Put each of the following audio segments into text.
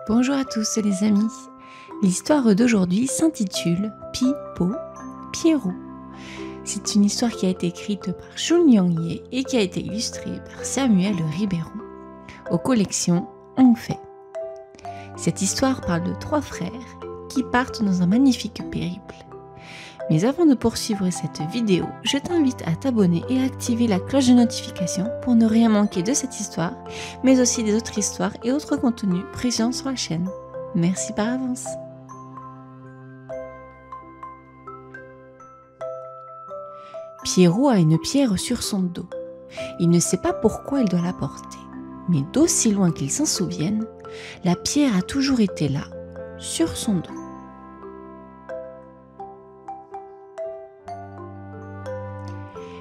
Bonjour à tous les amis. L'histoire d'aujourd'hui s'intitule Pi, Po, Pierrot. C'est une histoire qui a été écrite par Chun Yang-ye et qui a été illustrée par Samuel Ribeiro aux collections Hongfei. Cette histoire parle de 3 frères qui partent dans un magnifique périple. Mais avant de poursuivre cette vidéo, je t'invite à t'abonner et à activer la cloche de notification pour ne rien manquer de cette histoire, mais aussi des autres histoires et autres contenus présents sur la chaîne. Merci par avance. Pierrot a une pierre sur son dos. Il ne sait pas pourquoi il doit la porter, mais d'aussi loin qu'il s'en souvienne, la pierre a toujours été là, sur son dos.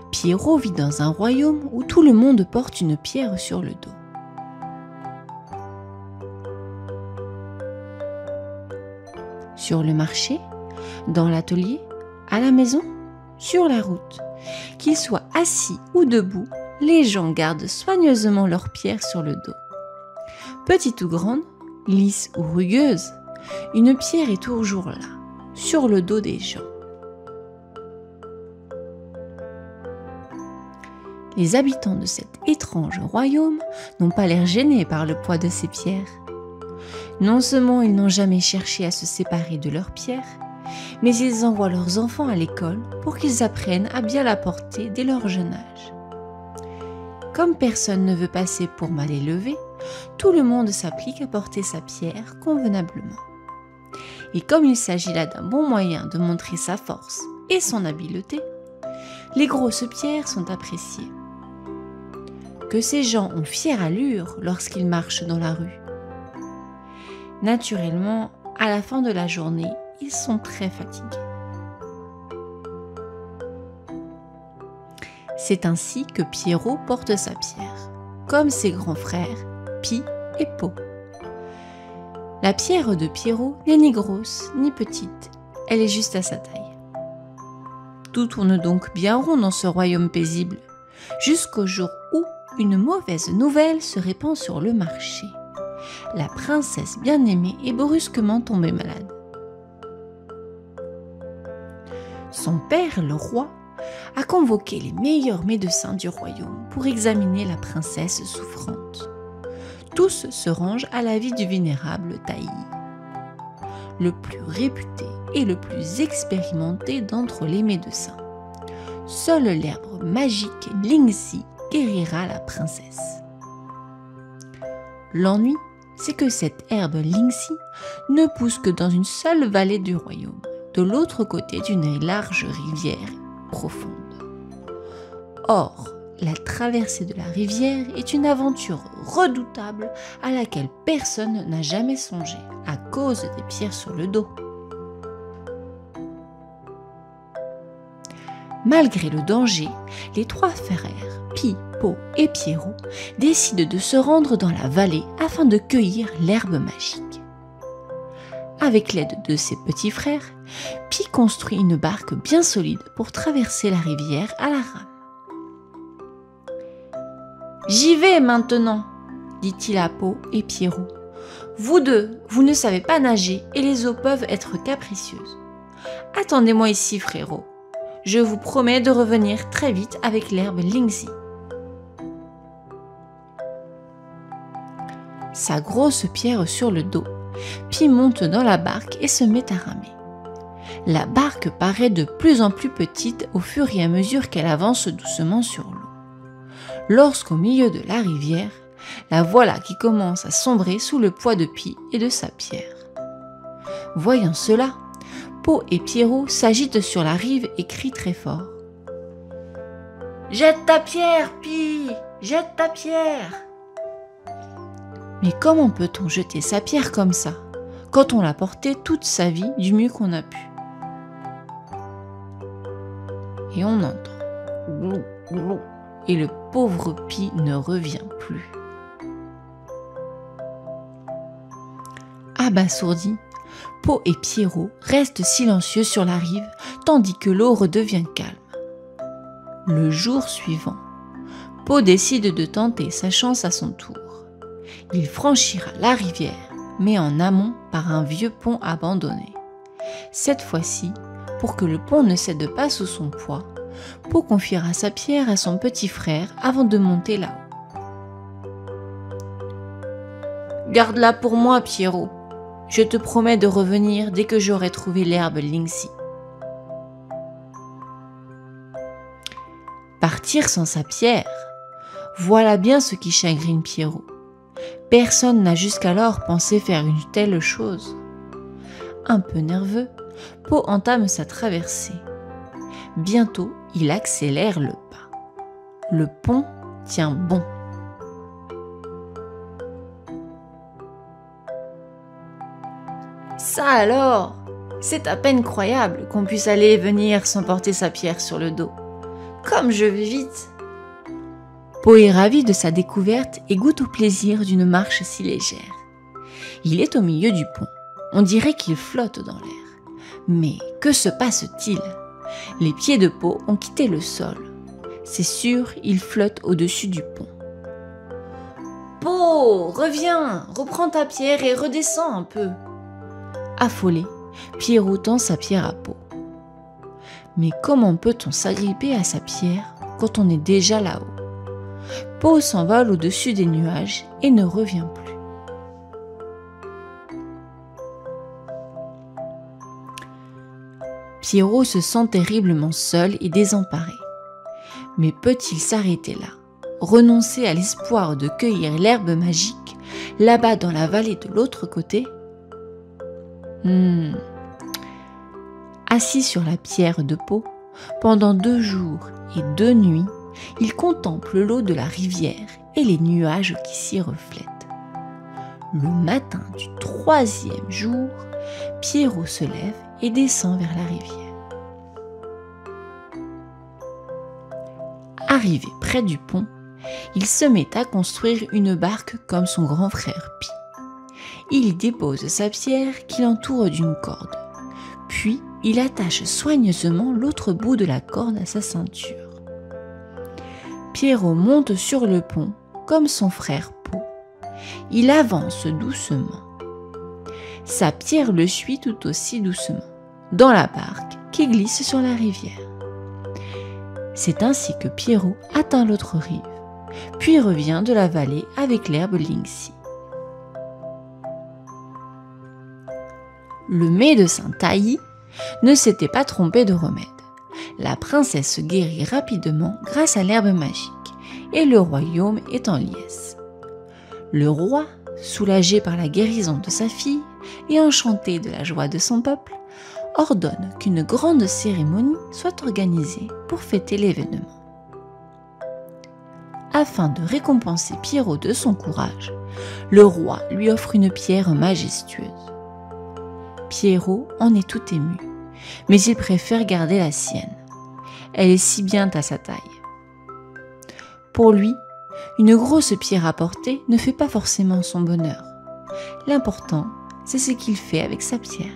Pierrot vit dans un royaume où tout le monde porte une pierre sur le dos. Sur le marché, dans l'atelier, à la maison, sur la route, qu'ils soient assis ou debout, les gens gardent soigneusement leur pierre sur le dos. Petite ou grande, lisse ou rugueuse, une pierre est toujours là, sur le dos des gens. Les habitants de cet étrange royaume n'ont pas l'air gênés par le poids de ces pierres. Non seulement ils n'ont jamais cherché à se séparer de leurs pierres, mais ils envoient leurs enfants à l'école pour qu'ils apprennent à bien la porter dès leur jeune âge. Comme personne ne veut passer pour mal élevé, tout le monde s'applique à porter sa pierre convenablement. Et comme il s'agit là d'un bon moyen de montrer sa force et son habileté, les grosses pierres sont appréciées. Que ces gens ont fière allure lorsqu'ils marchent dans la rue. Naturellement, à la fin de la journée, ils sont très fatigués. C'est ainsi que Pierrot porte sa pierre, comme ses grands frères, Pi et Po. La pierre de Pierrot n'est ni grosse ni petite, elle est juste à sa taille. Tout tourne donc bien rond dans ce royaume paisible, jusqu'au jour où une mauvaise nouvelle se répand sur le marché. La princesse bien-aimée est brusquement tombée malade. Son père, le roi, a convoqué les meilleurs médecins du royaume pour examiner la princesse souffrante. Tous se rangent à l'avis du vénérable Taï, le plus réputé et le plus expérimenté d'entre les médecins. Seule l'herbe magique Lingxi guérira la princesse. L'ennui, c'est que cette herbe Lingxi ne pousse que dans une seule vallée du royaume, de l'autre côté d'une large rivière profonde. Or, la traversée de la rivière est une aventure redoutable à laquelle personne n'a jamais songé à cause des pierres sur le dos. Malgré le danger, les 3 frères, Pi, Po et Pierrot, décident de se rendre dans la vallée afin de cueillir l'herbe magique. Avec l'aide de ses petits frères, Pi construit une barque bien solide pour traverser la rivière à la rame. « J'y vais maintenant !» dit-il à Po et Pierrot. « Vous deux, vous ne savez pas nager et les eaux peuvent être capricieuses. Attendez-moi ici, frérot. Je vous promets de revenir très vite avec l'herbe Lingxi. » Sa grosse pierre sur le dos, Pi monte dans la barque et se met à ramer. La barque paraît de plus en plus petite au fur et à mesure qu'elle avance doucement sur l'eau. Lorsqu'au milieu de la rivière, la voilà qui commence à sombrer sous le poids de Pi et de sa pierre. Voyant cela, Po et Pierrot s'agitent sur la rive et crient très fort. « Jette ta pierre, Pi! Jette ta pierre !» Mais comment peut-on jeter sa pierre comme ça, quand on l'a portée toute sa vie du mieux qu'on a pu? Et on entre. Glou, glou, et le pauvre Pi ne revient plus. Abasourdis, Po et Pierrot restent silencieux sur la rive, tandis que l'eau redevient calme. Le jour suivant, Po décide de tenter sa chance à son tour. Il franchira la rivière mais en amont par un vieux pont abandonné. Cette fois-ci, pour que le pont ne cède pas sous son poids, Po confiera sa pierre à son petit frère avant de monter là-haut. « Garde-la pour moi, Pierrot. Je te promets de revenir dès que j'aurai trouvé l'herbe Lingxi. » Partir sans sa pierre, voilà bien ce qui chagrine Pierrot. Personne n'a jusqu'alors pensé faire une telle chose. Un peu nerveux, Po entame sa traversée. Bientôt, il accélère le pas. Le pont tient bon. Ça alors, c'est à peine croyable qu'on puisse aller et venir sans porter sa pierre sur le dos. Comme je vais vite! Po est ravi de sa découverte et goûte au plaisir d'une marche si légère. Il est au milieu du pont. On dirait qu'il flotte dans l'air. Mais que se passe-t-il? Les pieds de Po ont quitté le sol. C'est sûr, il flotte au-dessus du pont. Po, reviens, reprends ta pierre et redescends un peu. Affolé, Pierrot tend sa pierre à Po. Mais comment peut-on s'agripper à sa pierre quand on est déjà là-haut? Po s'envole au-dessus des nuages et ne revient plus. Pierrot se sent terriblement seul et désemparé. Mais peut-il s'arrêter là, renoncer à l'espoir de cueillir l'herbe magique là-bas dans la vallée de l'autre côté? Assis sur la pierre de Po, pendant 2 jours et 2 nuits, il contemple l'eau de la rivière et les nuages qui s'y reflètent. Le matin du 3e jour, Pierrot se lève et descend vers la rivière. Arrivé près du pont, il se met à construire une barque comme son grand frère Pi. Il dépose sa pierre qu'il entoure d'une corde, puis il attache soigneusement l'autre bout de la corde à sa ceinture. Pierrot monte sur le pont comme son frère Po. Il avance doucement. Sa pierre le suit tout aussi doucement, dans la barque qui glisse sur la rivière. C'est ainsi que Pierrot atteint l'autre rive, puis revient de la vallée avec l'herbe Lingxi. Le médecin Taï ne s'était pas trompé de remède. La princesse se guérit rapidement grâce à l'herbe magique, et le royaume est en liesse. Le roi, soulagé par la guérison de sa fille et enchanté de la joie de son peuple, ordonne qu'une grande cérémonie soit organisée pour fêter l'événement. Afin de récompenser Pierrot de son courage, le roi lui offre une pierre majestueuse. Pierrot en est tout ému, mais il préfère garder la sienne. Elle est si bien à sa taille. Pour lui, une grosse pierre à porter ne fait pas forcément son bonheur. L'important, c'est ce qu'il fait avec sa pierre.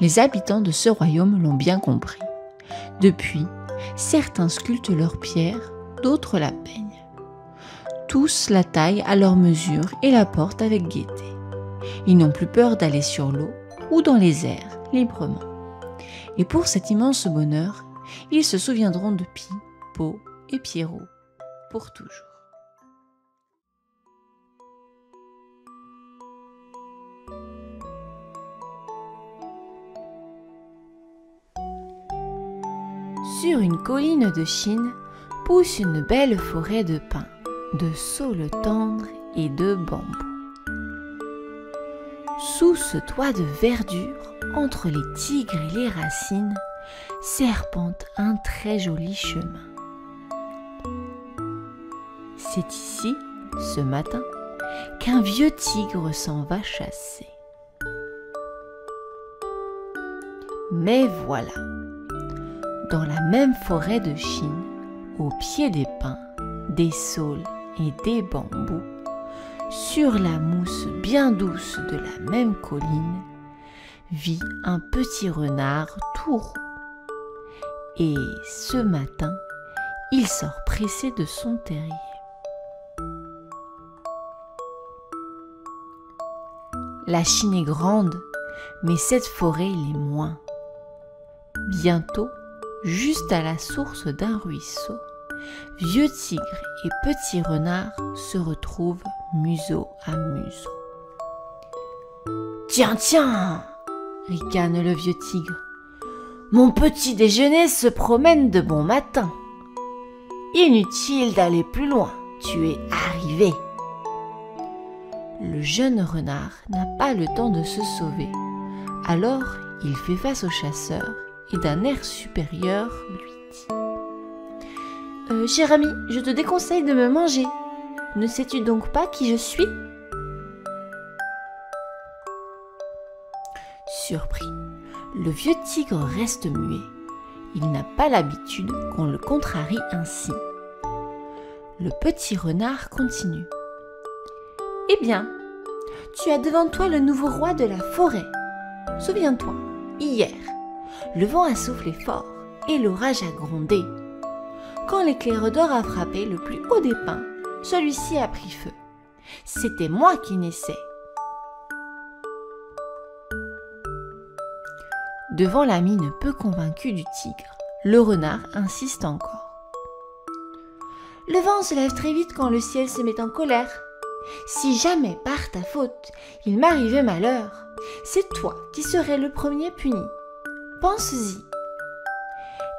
Les habitants de ce royaume l'ont bien compris. Depuis, certains sculptent leur pierre, d'autres la peignent. Tous la taillent à leur mesure et la portent avec gaieté. Ils n'ont plus peur d'aller sur l'eau ou dans les airs librement. Et pour cet immense bonheur, ils se souviendront de Pi, Po et Pierrot pour toujours. Sur une colline de Chine pousse une belle forêt de pins, de saules tendres et de bambous. Sous ce toit de verdure, entre les tigres et les racines, serpente un très joli chemin. C'est ici, ce matin, qu'un vieux tigre s'en va chasser. Mais voilà, dans la même forêt de Chine, au pied des pins, des saules et des bambous, sur la mousse bien douce de la même colline, vit un petit renard tout roux. Et ce matin, il sort pressé de son terrier. La Chine est grande, mais cette forêt l'est moins. Bientôt, juste à la source d'un ruisseau, vieux tigre et petit renard se retrouvent museau à museau. « Tiens, tiens !» ricane le vieux tigre. « Mon petit déjeuner se promène de bon matin. Inutile d'aller plus loin, tu es arrivé. » Le jeune renard n'a pas le temps de se sauver. Alors, il fait face au chasseur et d'un air supérieur lui dit « Cher ami, je te déconseille de me manger. Ne sais-tu donc pas qui je suis ?» Surpris, le vieux tigre reste muet. Il n'a pas l'habitude qu'on le contrarie ainsi. Le petit renard continue. « Eh bien, tu as devant toi le nouveau roi de la forêt. Souviens-toi, hier, le vent a soufflé fort et l'orage a grondé. Quand l'éclair d'or a frappé le plus haut des pins, celui-ci a pris feu. C'était moi qui naissais. » Devant la mine peu convaincue du tigre, le renard insiste encore. « Le vent se lève très vite quand le ciel se met en colère. Si jamais par ta faute, il m'arrivait malheur, c'est toi qui serais le premier puni. Pense-y.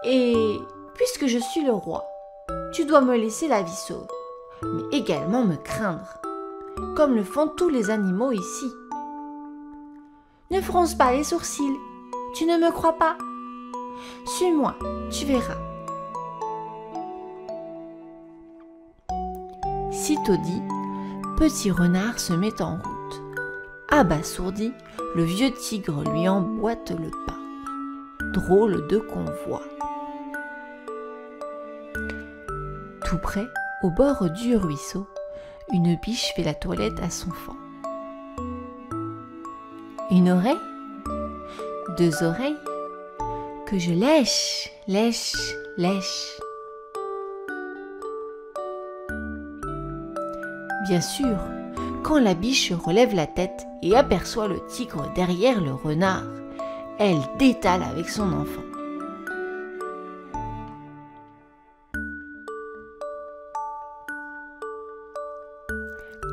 Et puisque je suis le roi, tu dois me laisser la vie sauve, mais également me craindre, comme le font tous les animaux ici. Ne fronce pas les sourcils, tu ne me crois pas? Suis-moi, tu verras. » Sitôt dit, petit renard se met en route. Abasourdi, le vieux tigre lui emboîte le pas. Drôle de convoi. Tout près, au bord du ruisseau, une biche fait la toilette à son faon. Une oreille, deux oreilles, que je lèche, lèche, lèche. Bien sûr, quand la biche relève la tête et aperçoit le tigre derrière le renard, elle détale avec son enfant.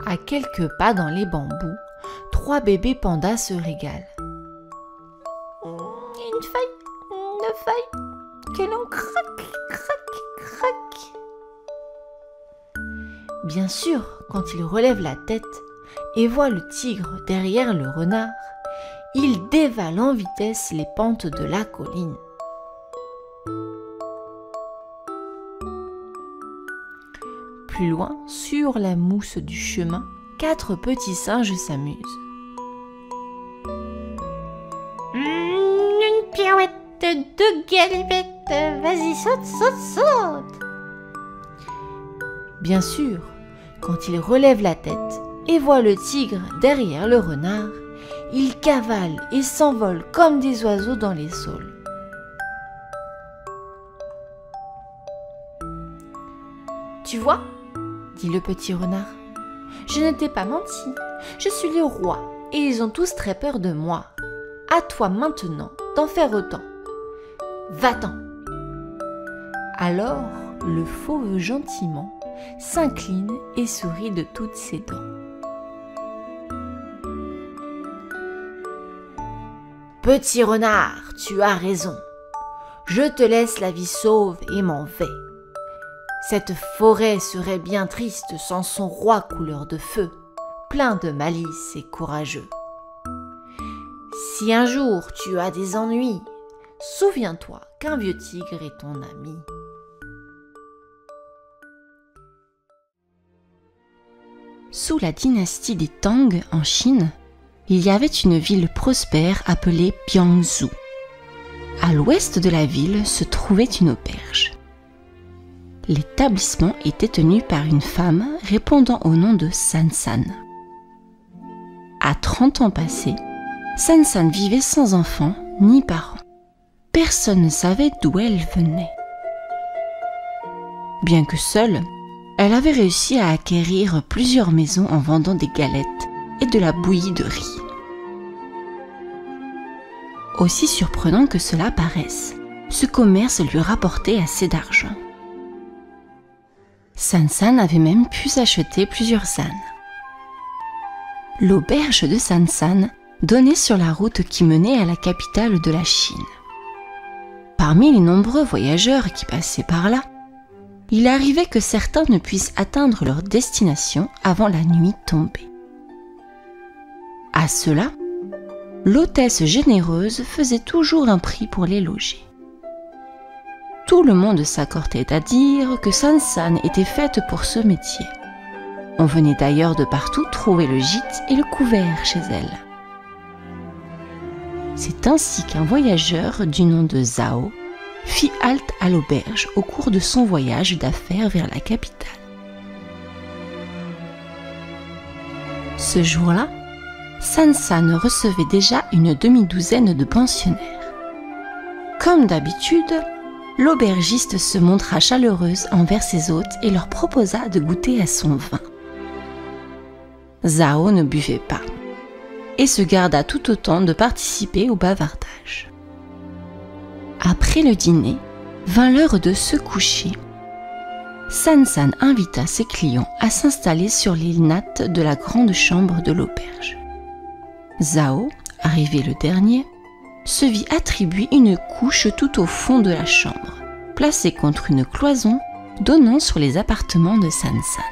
À quelques pas dans les bambous, 3 bébés pandas se régalent. Une feuille, que l'on craque, craque, craque. Bien sûr, quand il relève la tête et voit le tigre derrière le renard, il dévale en vitesse les pentes de la colline. Plus loin, sur la mousse du chemin, 4 petits singes s'amusent. Une pirouette, 2 galipettes, vas-y, saute, saute, saute. Bien sûr, quand il relève la tête et voit le tigre derrière le renard, il cavale et s'envole comme des oiseaux dans les saules. Tu vois, dit le petit renard, je ne t'ai pas menti, je suis le roi et ils ont tous très peur de moi. À toi maintenant d'en faire autant. Va-t'en. Alors le fauve gentiment s'incline et sourit de toutes ses dents. Petit renard, tu as raison. Je te laisse la vie sauve et m'en vais. Cette forêt serait bien triste sans son roi couleur de feu, plein de malice et courageux. Si un jour tu as des ennuis, souviens-toi qu'un vieux tigre est ton ami. Sous la dynastie des Tang en Chine, il y avait une ville prospère appelée Biangzhou. À l'ouest de la ville se trouvait une auberge. L'établissement était tenu par une femme répondant au nom de San San. À 30 ans passés, San San vivait sans enfant ni parents. Personne ne savait d'où elle venait. Bien que seule, elle avait réussi à acquérir plusieurs maisons en vendant des galettes et de la bouillie de riz. Aussi surprenant que cela paraisse, ce commerce lui rapportait assez d'argent. San-san avait même pu s'acheter plusieurs ânes. L'auberge de San-san donnait sur la route qui menait à la capitale de la Chine. Parmi les nombreux voyageurs qui passaient par là, il arrivait que certains ne puissent atteindre leur destination avant la nuit tombée. À cela, l'hôtesse généreuse faisait toujours un prix pour les loger. Tout le monde s'accordait à dire que San-san était faite pour ce métier. On venait d'ailleurs de partout trouver le gîte et le couvert chez elle. C'est ainsi qu'un voyageur du nom de Zhao fit halte à l'auberge au cours de son voyage d'affaires vers la capitale. Ce jour-là, San-san recevait déjà une demi-douzaine de pensionnaires. Comme d'habitude, l'aubergiste se montra chaleureuse envers ses hôtes et leur proposa de goûter à son vin. Zhao ne buvait pas et se garda tout autant de participer au bavardage. Après le dîner, vint l'heure de se coucher. San-san invita ses clients à s'installer sur les nattes de la grande chambre de l'auberge. Zhao, arrivé le dernier, se vit attribuer une couche tout au fond de la chambre, placée contre une cloison donnant sur les appartements de San-san.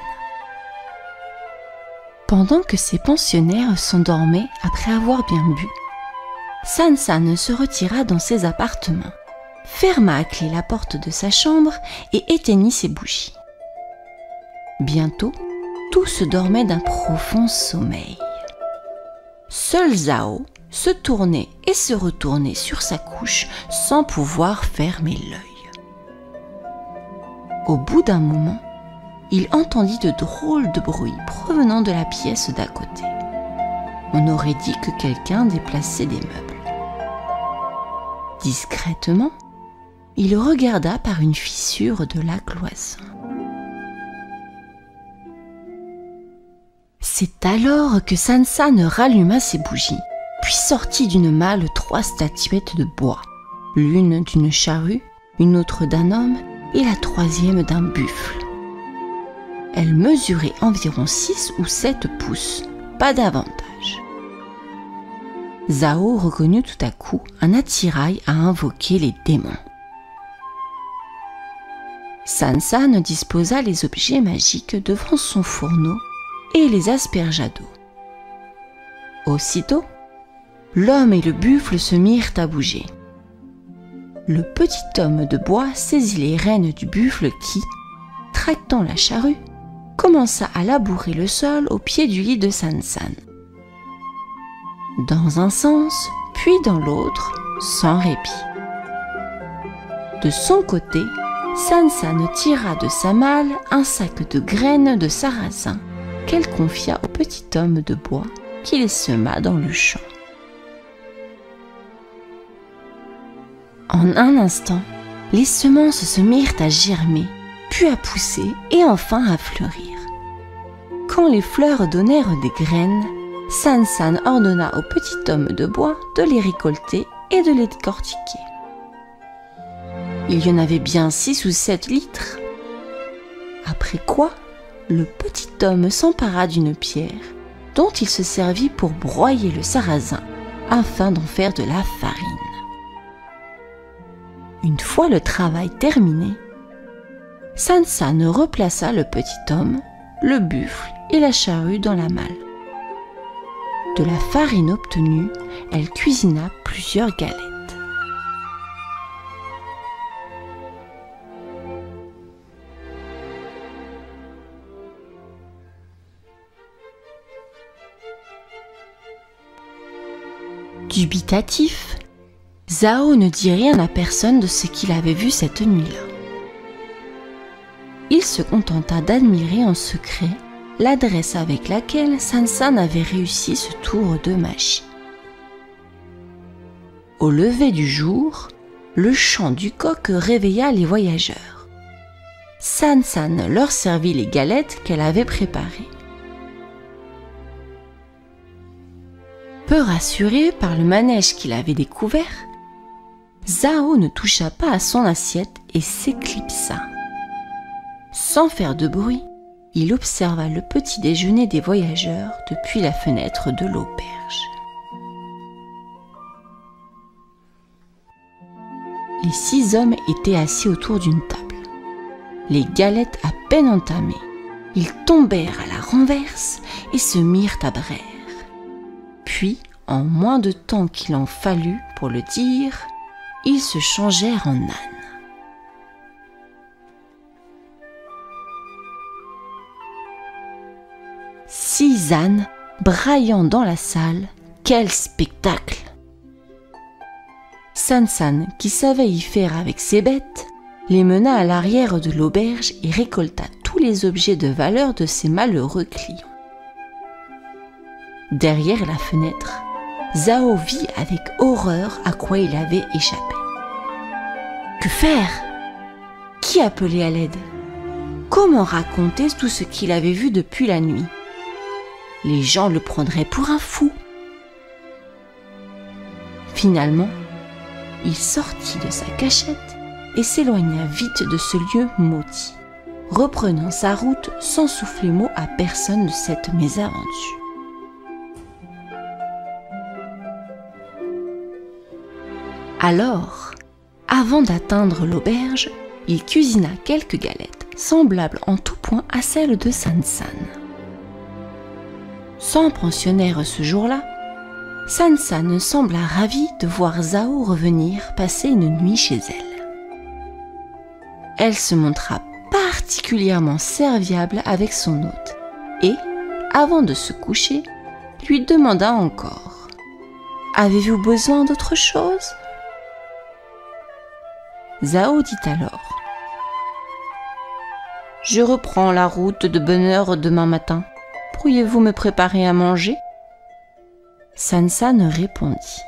Pendant que ses pensionnaires s'endormaient après avoir bien bu, San-san se retira dans ses appartements, ferma à clé la porte de sa chambre et éteignit ses bougies. Bientôt, tous dormaient d'un profond sommeil. Seul Zhao se tournait et se retournait sur sa couche sans pouvoir fermer l'œil. Au bout d'un moment, il entendit de drôles de bruits provenant de la pièce d'à côté. On aurait dit que quelqu'un déplaçait des meubles. Discrètement, il regarda par une fissure de la cloison. C'est alors que San-san ralluma ses bougies, puis sortit d'une malle 3 statuettes de bois, l'une d'une charrue, une autre d'un homme et la troisième d'un buffle. Elles mesuraient environ 6 ou 7 pouces, pas davantage. Zhao reconnut tout à coup un attirail à invoquer les démons. San-san disposa les objets magiques devant son fourneau et les aspergea d'eau. Aussitôt, l'homme et le buffle se mirent à bouger. Le petit homme de bois saisit les rênes du buffle qui, tractant la charrue, commença à labourer le sol au pied du lit de San-san. Dans un sens, puis dans l'autre, sans répit. De son côté, San-san tira de sa malle un sac de graines de sarrasin qu'elle confia au petit homme de bois qui les sema dans le champ. En un instant, les semences se mirent à germer, puis à pousser et enfin à fleurir. Quand les fleurs donnèrent des graines, San-san ordonna au petit homme de bois de les récolter et de les décortiquer. Il y en avait bien 6 ou 7 litres. Après quoi, le petit homme s'empara d'une pierre dont il se servit pour broyer le sarrasin afin d'en faire de la farine. Une fois le travail terminé, San-san replaça le petit homme, le buffle et la charrue dans la malle. De la farine obtenue, elle cuisina plusieurs galettes. Dubitatif, Zhao ne dit rien à personne de ce qu'il avait vu cette nuit-là. Il se contenta d'admirer en secret l'adresse avec laquelle San-san avait réussi ce tour de magie. Au lever du jour, le chant du coq réveilla les voyageurs. San-san leur servit les galettes qu'elle avait préparées. Peu rassuré par le manège qu'il avait découvert, Zhao ne toucha pas à son assiette et s'éclipsa. Sans faire de bruit, il observa le petit déjeuner des voyageurs depuis la fenêtre de l'auberge. Les 6 hommes étaient assis autour d'une table. Les galettes à peine entamées, ils tombèrent à la renverse et se mirent à braire. Puis, en moins de temps qu'il en fallut pour le dire, ils se changèrent en ânes. 6 ânes braillant dans la salle, quel spectacle! San-san, qui savait y faire avec ses bêtes, les mena à l'arrière de l'auberge et récolta tous les objets de valeur de ses malheureux clients. Derrière la fenêtre, Zhao vit avec horreur à quoi il avait échappé. Que faire? Qui appeler à l'aide? Comment raconter tout ce qu'il avait vu depuis la nuit? Les gens le prendraient pour un fou. Finalement, il sortit de sa cachette et s'éloigna vite de ce lieu maudit, reprenant sa route sans souffler mot à personne de cette mésaventure. Alors, avant d'atteindre l'auberge, il cuisina quelques galettes, semblables en tout point à celles de San-san. Sans pensionnaire ce jour-là, San-san sembla ravie de voir Zhao revenir passer une nuit chez elle. Elle se montra particulièrement serviable avec son hôte et, avant de se coucher, lui demanda encore « Avez-vous besoin d'autre chose ?» Zhao dit alors « Je reprends la route de bonne heure demain matin. Pourriez-vous me préparer à manger ?» San-san répondit.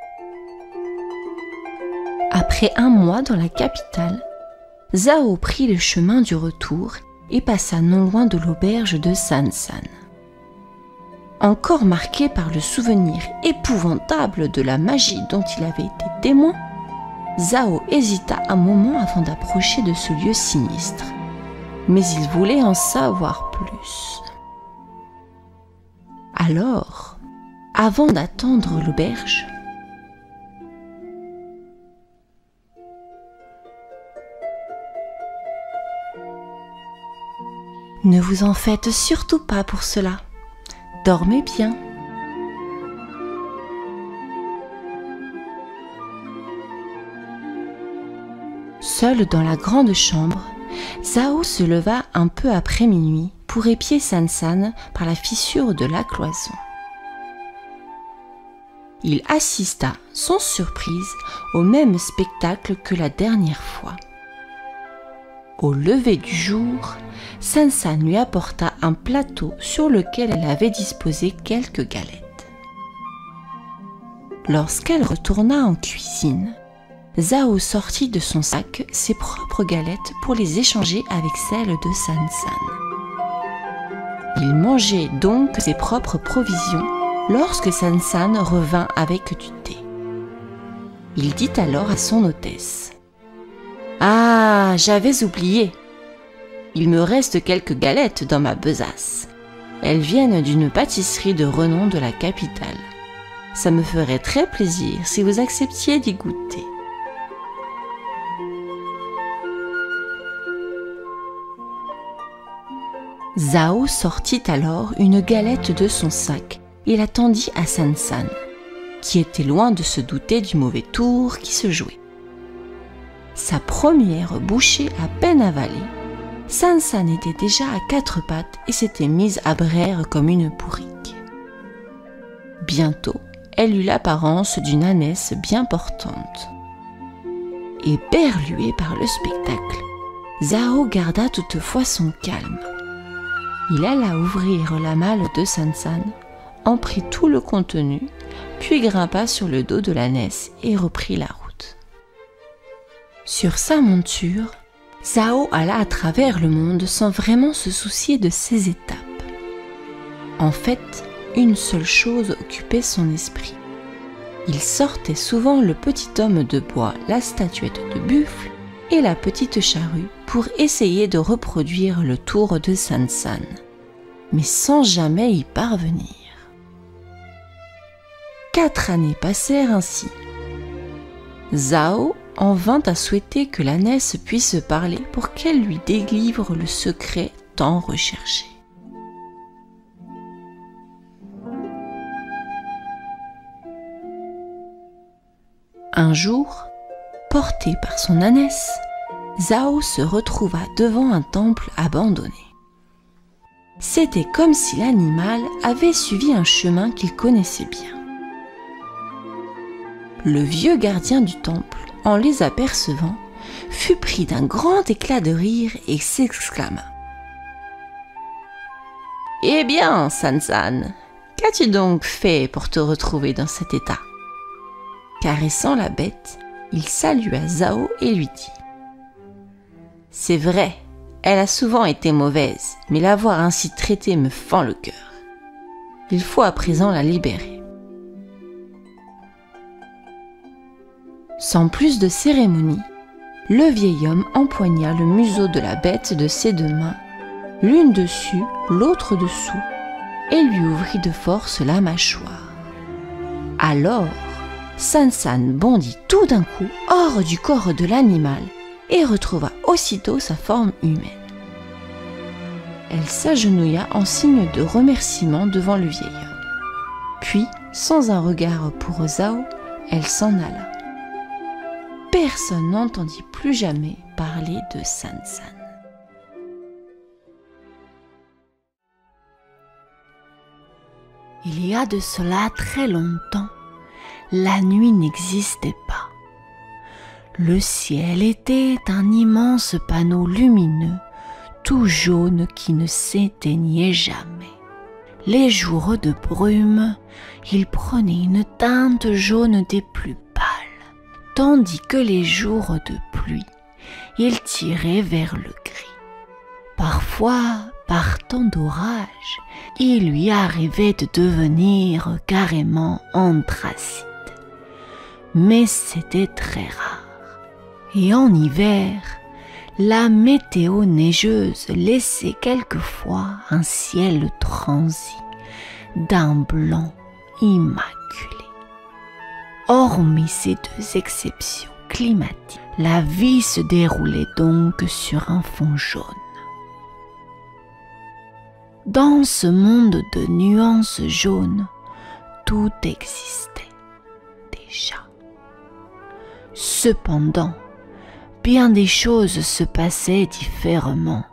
Après 1 mois dans la capitale, Zhao prit le chemin du retour et passa non loin de l'auberge de San-san. Encore marqué par le souvenir épouvantable de la magie dont il avait été témoin, Zhao hésita un moment avant d'approcher de ce lieu sinistre, mais il voulait en savoir plus. Alors, avant d'attendre l'auberge, ne vous en faites surtout pas pour cela. Dormez bien. Seul dans la grande chambre, Zhao se leva un peu après minuit pour épier San-san par la fissure de la cloison. Il assista, sans surprise, au même spectacle que la dernière fois. Au lever du jour, San-san lui apporta un plateau sur lequel elle avait disposé quelques galettes. Lorsqu'elle retourna en cuisine, Zhao sortit de son sac ses propres galettes pour les échanger avec celles de San-san. Il mangeait donc ses propres provisions lorsque San-san revint avec du thé. Il dit alors à son hôtesse : « Ah, j'avais oublié. Il me reste quelques galettes dans ma besace. Elles viennent d'une pâtisserie de renom de la capitale. Ça me ferait très plaisir si vous acceptiez d'y goûter. » Zhao sortit alors une galette de son sac et la tendit à San-san, qui était loin de se douter du mauvais tour qui se jouait. Sa première bouchée à peine avalée, San-san était déjà à 4 pattes et s'était mise à braire comme une bourrique. Bientôt, elle eut l'apparence d'une ânesse bien portante. Éberlué par le spectacle, Zhao garda toutefois son calme. Il alla ouvrir la malle de San-san, en prit tout le contenu, puis grimpa sur le dos de l'ânesse et reprit la route. Sur sa monture, Zhao alla à travers le monde sans vraiment se soucier de ses étapes. En fait, une seule chose occupait son esprit, Il sortait souvent le petit homme de bois, la statuette de buffle et la petite charrue pour essayer de reproduire le tour de San-san, mais sans jamais y parvenir. 4 années passèrent ainsi. Zhao en vint à souhaiter que l'ânesse puisse parler pour qu'elle lui délivre le secret tant recherché. Un jour, porté par son ânesse, Zhao se retrouva devant un temple abandonné. C'était comme si l'animal avait suivi un chemin qu'il connaissait bien. Le vieux gardien du temple, en les apercevant, fut pris d'un grand éclat de rire et s'exclama. « Eh bien, San-san, qu'as-tu donc fait pour te retrouver dans cet état ?» Caressant la bête, il salua Zhao et lui dit « C'est vrai, elle a souvent été mauvaise, mais l'avoir ainsi traitée me fend le cœur. Il faut à présent la libérer. » Sans plus de cérémonie, le vieil homme empoigna le museau de la bête de ses 2 mains, l'une dessus, l'autre dessous, et lui ouvrit de force la mâchoire. Alors, San-san bondit tout d'un coup hors du corps de l'animal et retrouva aussitôt sa forme humaine. Elle s'agenouilla en signe de remerciement devant le vieil homme. Puis, sans un regard pour Zhao, elle s'en alla. Personne n'entendit plus jamais parler de San-san. Il y a de cela très longtemps, la nuit n'existait pas. Le ciel était un immense panneau lumineux, tout jaune qui ne s'éteignait jamais. Les jours de brume, ils prenaient une teinte jaune des plus pâles, tandis que les jours de pluie, ils tiraient vers le gris. Parfois, par temps d'orage, il lui arrivait de devenir carrément anthracite. Mais c'était très rare. Et en hiver, la météo neigeuse laissait quelquefois un ciel transi d'un blanc immaculé. Hormis ces 2 exceptions climatiques, la vie se déroulait donc sur un fond jaune. Dans ce monde de nuances jaunes, tout existait déjà. Cependant, bien des choses se passaient différemment.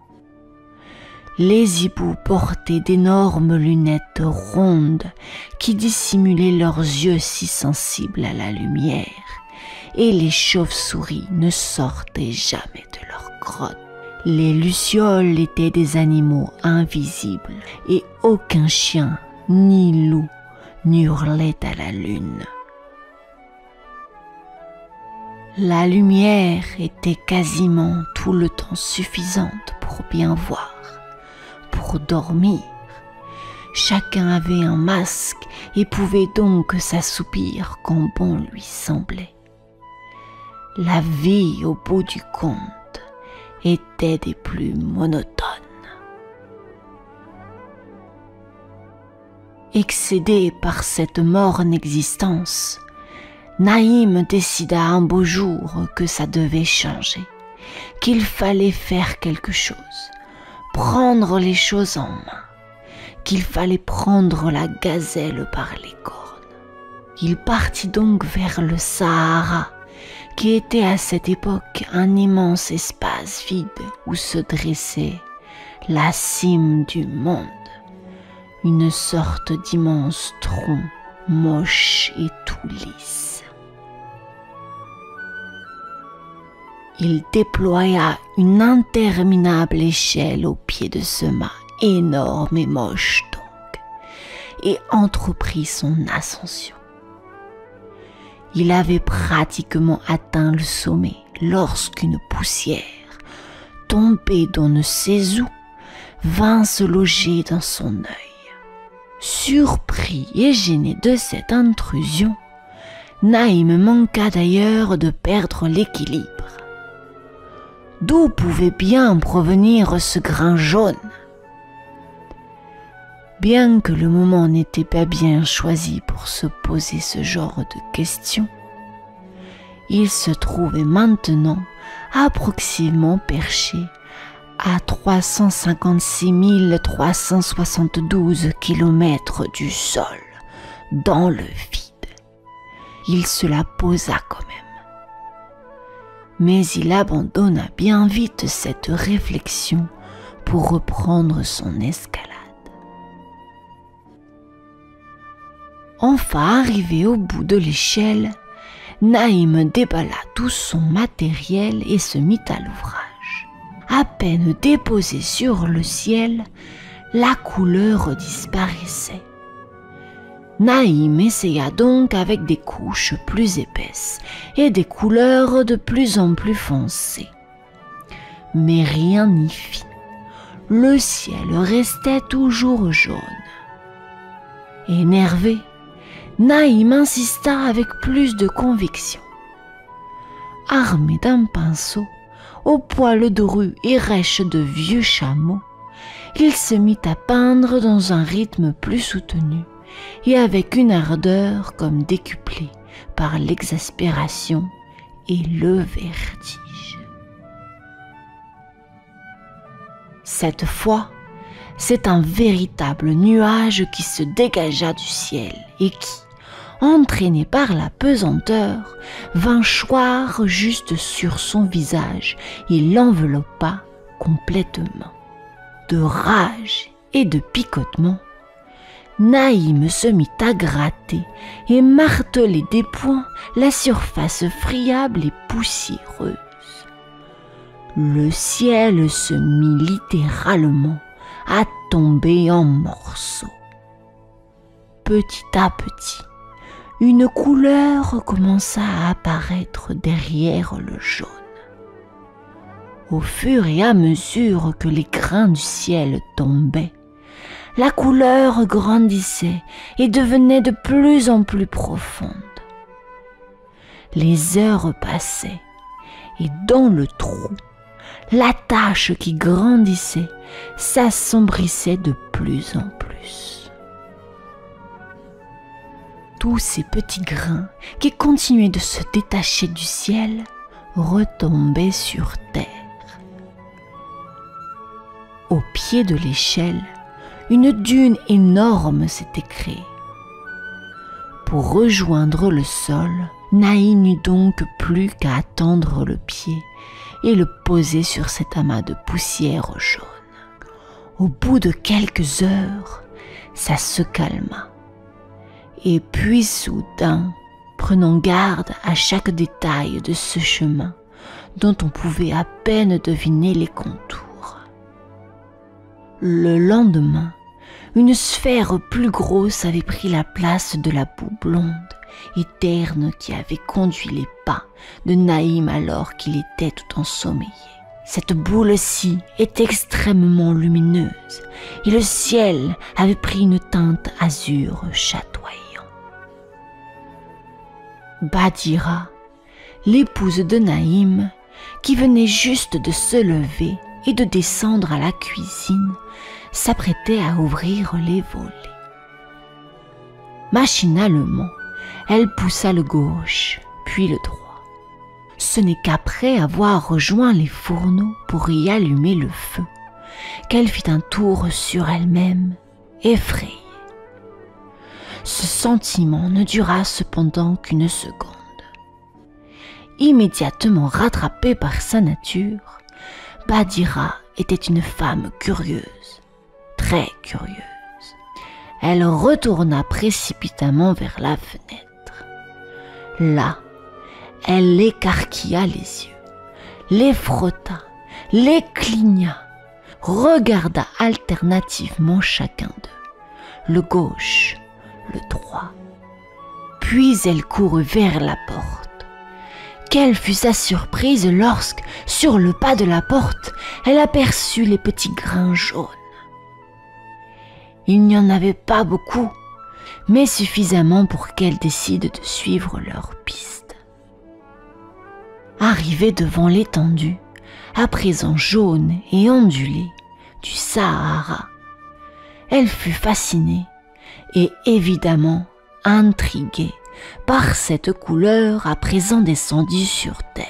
Les hiboux portaient d'énormes lunettes rondes qui dissimulaient leurs yeux si sensibles à la lumière, et les chauves-souris ne sortaient jamais de leur grotte. Les lucioles étaient des animaux invisibles, et aucun chien ni loup n'hurlait à la lune. La lumière était quasiment tout le temps suffisante pour bien voir, pour dormir. Chacun avait un masque et pouvait donc s'assoupir quand bon lui semblait. La vie, au bout du compte, était des plus monotones. Excédé par cette morne existence, Naïm décida un beau jour que ça devait changer, qu'il fallait faire quelque chose, prendre les choses en main, qu'il fallait prendre la gazelle par les cornes. Il partit donc vers le Sahara, qui était à cette époque un immense espace vide où se dressait la cime du monde, une sorte d'immense tronc moche et tout lisse. Il déploya une interminable échelle au pied de ce mât énorme et moche donc, et entreprit son ascension. Il avait pratiquement atteint le sommet lorsqu'une poussière, tombée d'on ne sait où, vint se loger dans son œil. Surpris et gêné de cette intrusion, Naïm manqua d'ailleurs de perdre l'équilibre. D'où pouvait bien provenir ce grain jaune? Bien que le moment n'était pas bien choisi pour se poser ce genre de questions, il se trouvait maintenant approximativement perché à 356 372 km du sol, dans le vide. Il se la posa quand même. Mais il abandonna bien vite cette réflexion pour reprendre son escalade. Enfin arrivé au bout de l'échelle, Naïm déballa tout son matériel et se mit à l'ouvrage. À peine déposé sur le ciel, la couleur disparaissait. Naïm essaya donc avec des couches plus épaisses et des couleurs de plus en plus foncées. Mais rien n'y fit. Le ciel restait toujours jaune. Énervé, Naïm insista avec plus de conviction. Armé d'un pinceau, aux poils drus et rêches de vieux chameaux, il se mit à peindre dans un rythme plus soutenu et avec une ardeur comme décuplée par l'exaspération et le vertige. Cette fois, c'est un véritable nuage qui se dégagea du ciel et qui, entraîné par la pesanteur, vint choir juste sur son visage et l'enveloppa complètement. De rage et de picotement, Naïm se mit à gratter et marteler des poings la surface friable et poussiéreuse. Le ciel se mit littéralement à tomber en morceaux. Petit à petit, une couleur commença à apparaître derrière le jaune. Au fur et à mesure que les grains du ciel tombaient, la couleur grandissait et devenait de plus en plus profonde. Les heures passaient et dans le trou, la tache qui grandissait s'assombrissait de plus en plus. Tous ces petits grains qui continuaient de se détacher du ciel retombaient sur terre. Au pied de l'échelle, une dune énorme s'était créée. Pour rejoindre le sol, Naïm n'eut donc plus qu'à attendre le pied et le poser sur cet amas de poussière jaune. Au bout de quelques heures, ça se calma. Et puis soudain, prenant garde à chaque détail de ce chemin dont on pouvait à peine deviner les contours. Le lendemain, une sphère plus grosse avait pris la place de la boue blonde et terne qui avait conduit les pas de Naïm alors qu'il était tout ensommeillé. Cette boule-ci est extrêmement lumineuse et le ciel avait pris une teinte azur chatoyant. Badira, l'épouse de Naïm, qui venait juste de se lever et de descendre à la cuisine, s'apprêtait à ouvrir les volets. Machinalement, elle poussa le gauche, puis le droit. Ce n'est qu'après avoir rejoint les fourneaux pour y allumer le feu, qu'elle fit un tour sur elle-même, effrayée. Ce sentiment ne dura cependant qu'une seconde. Immédiatement rattrapée par sa nature, Badira était une femme curieuse, très curieuse. Elle retourna précipitamment vers la fenêtre. Là, elle écarquilla les yeux, les frotta, les cligna, regarda alternativement chacun d'eux, le gauche, le droit. Puis elle courut vers la porte. Quelle fut sa surprise lorsque, sur le pas de la porte, elle aperçut les petits grains jaunes. Il n'y en avait pas beaucoup, mais suffisamment pour qu'elles décident de suivre leur piste. Arrivée devant l'étendue, à présent jaune et ondulée, du Sahara, elle fut fascinée et évidemment intriguée par cette couleur à présent descendue sur terre.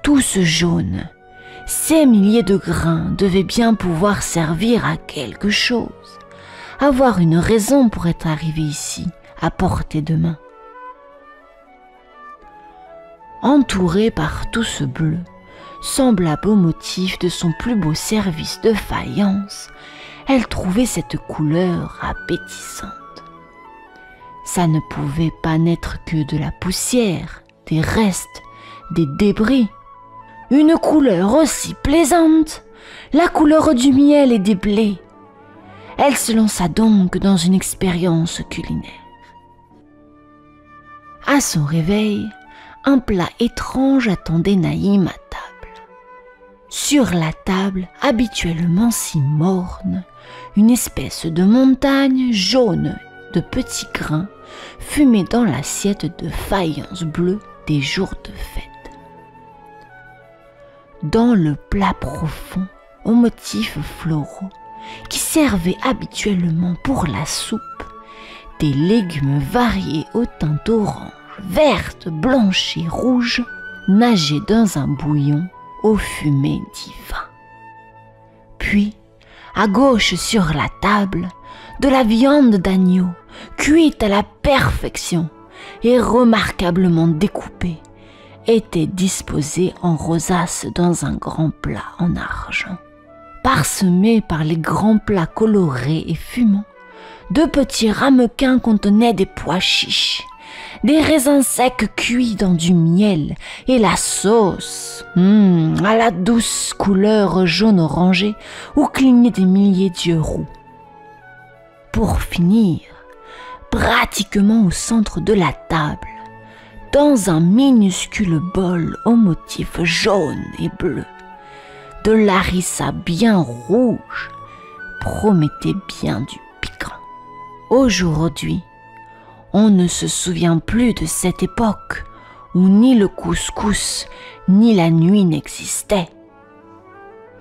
Tout ce jaune, ces milliers de grains devaient bien pouvoir servir à quelque chose, avoir une raison pour être arrivé ici, à portée de main. Entourée par tout ce bleu, semblable au motif de son plus beau service de faïence, elle trouvait cette couleur appétissante. Ça ne pouvait pas n'être que de la poussière, des restes, des débris. Une couleur aussi plaisante, la couleur du miel et des blés. Elle se lança donc dans une expérience culinaire. À son réveil, un plat étrange attendait Naïm à table. Sur la table, habituellement si morne, une espèce de montagne jaune de petits grains fumait dans l'assiette de faïence bleue des jours de fête. Dans le plat profond, aux motifs floraux, qui servait habituellement pour la soupe, des légumes variés aux teintes orange, verte, blanche et rouge nageaient dans un bouillon aux fumées divin. Puis, à gauche sur la table, de la viande d'agneau, cuite à la perfection et remarquablement découpée, était disposée en rosace dans un grand plat en argent. Parsemés par les grands plats colorés et fumants, de petits ramequins contenaient des pois chiches, des raisins secs cuits dans du miel et la sauce, à la douce couleur jaune orangé où clignaient des milliers d'yeux roux. Pour finir, pratiquement au centre de la table, dans un minuscule bol au motif jaune et bleu, de l'harissa bien rouge promettait bien du piquant. Aujourd'hui, on ne se souvient plus de cette époque où ni le couscous ni la nuit n'existaient.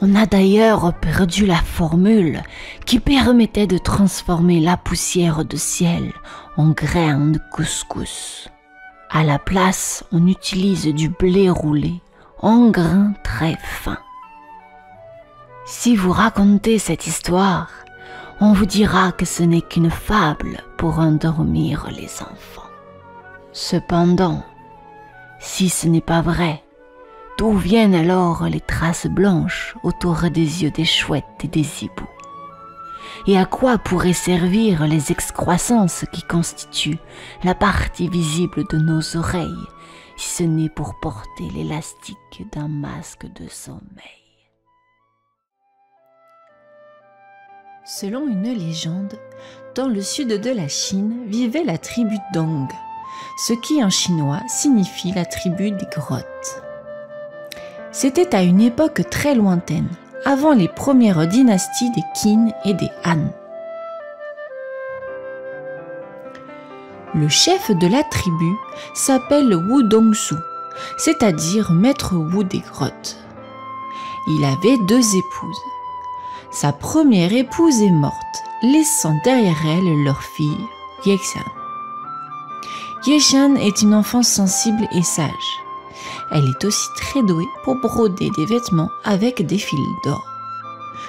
On a d'ailleurs perdu la formule qui permettait de transformer la poussière de ciel en grains de couscous. À la place, on utilise du blé roulé en grains très fins. Si vous racontez cette histoire, on vous dira que ce n'est qu'une fable pour endormir les enfants. Cependant, si ce n'est pas vrai, d'où viennent alors les traces blanches autour des yeux des chouettes et des hiboux? Et à quoi pourraient servir les excroissances qui constituent la partie visible de nos oreilles, si ce n'est pour porter l'élastique d'un masque de sommeil? Selon une légende, dans le sud de la Chine vivait la tribu Dong, ce qui en chinois signifie la tribu des grottes. C'était à une époque très lointaine, avant les premières dynasties des Qin et des Han. Le chef de la tribu s'appelle Wu Dongsu, c'est-à-dire maître Wu des grottes. Il avait 2 épouses. Sa première épouse est morte, laissant derrière elle leur fille, Yeshan. Yeshan est une enfant sensible et sage. Elle est aussi très douée pour broder des vêtements avec des fils d'or.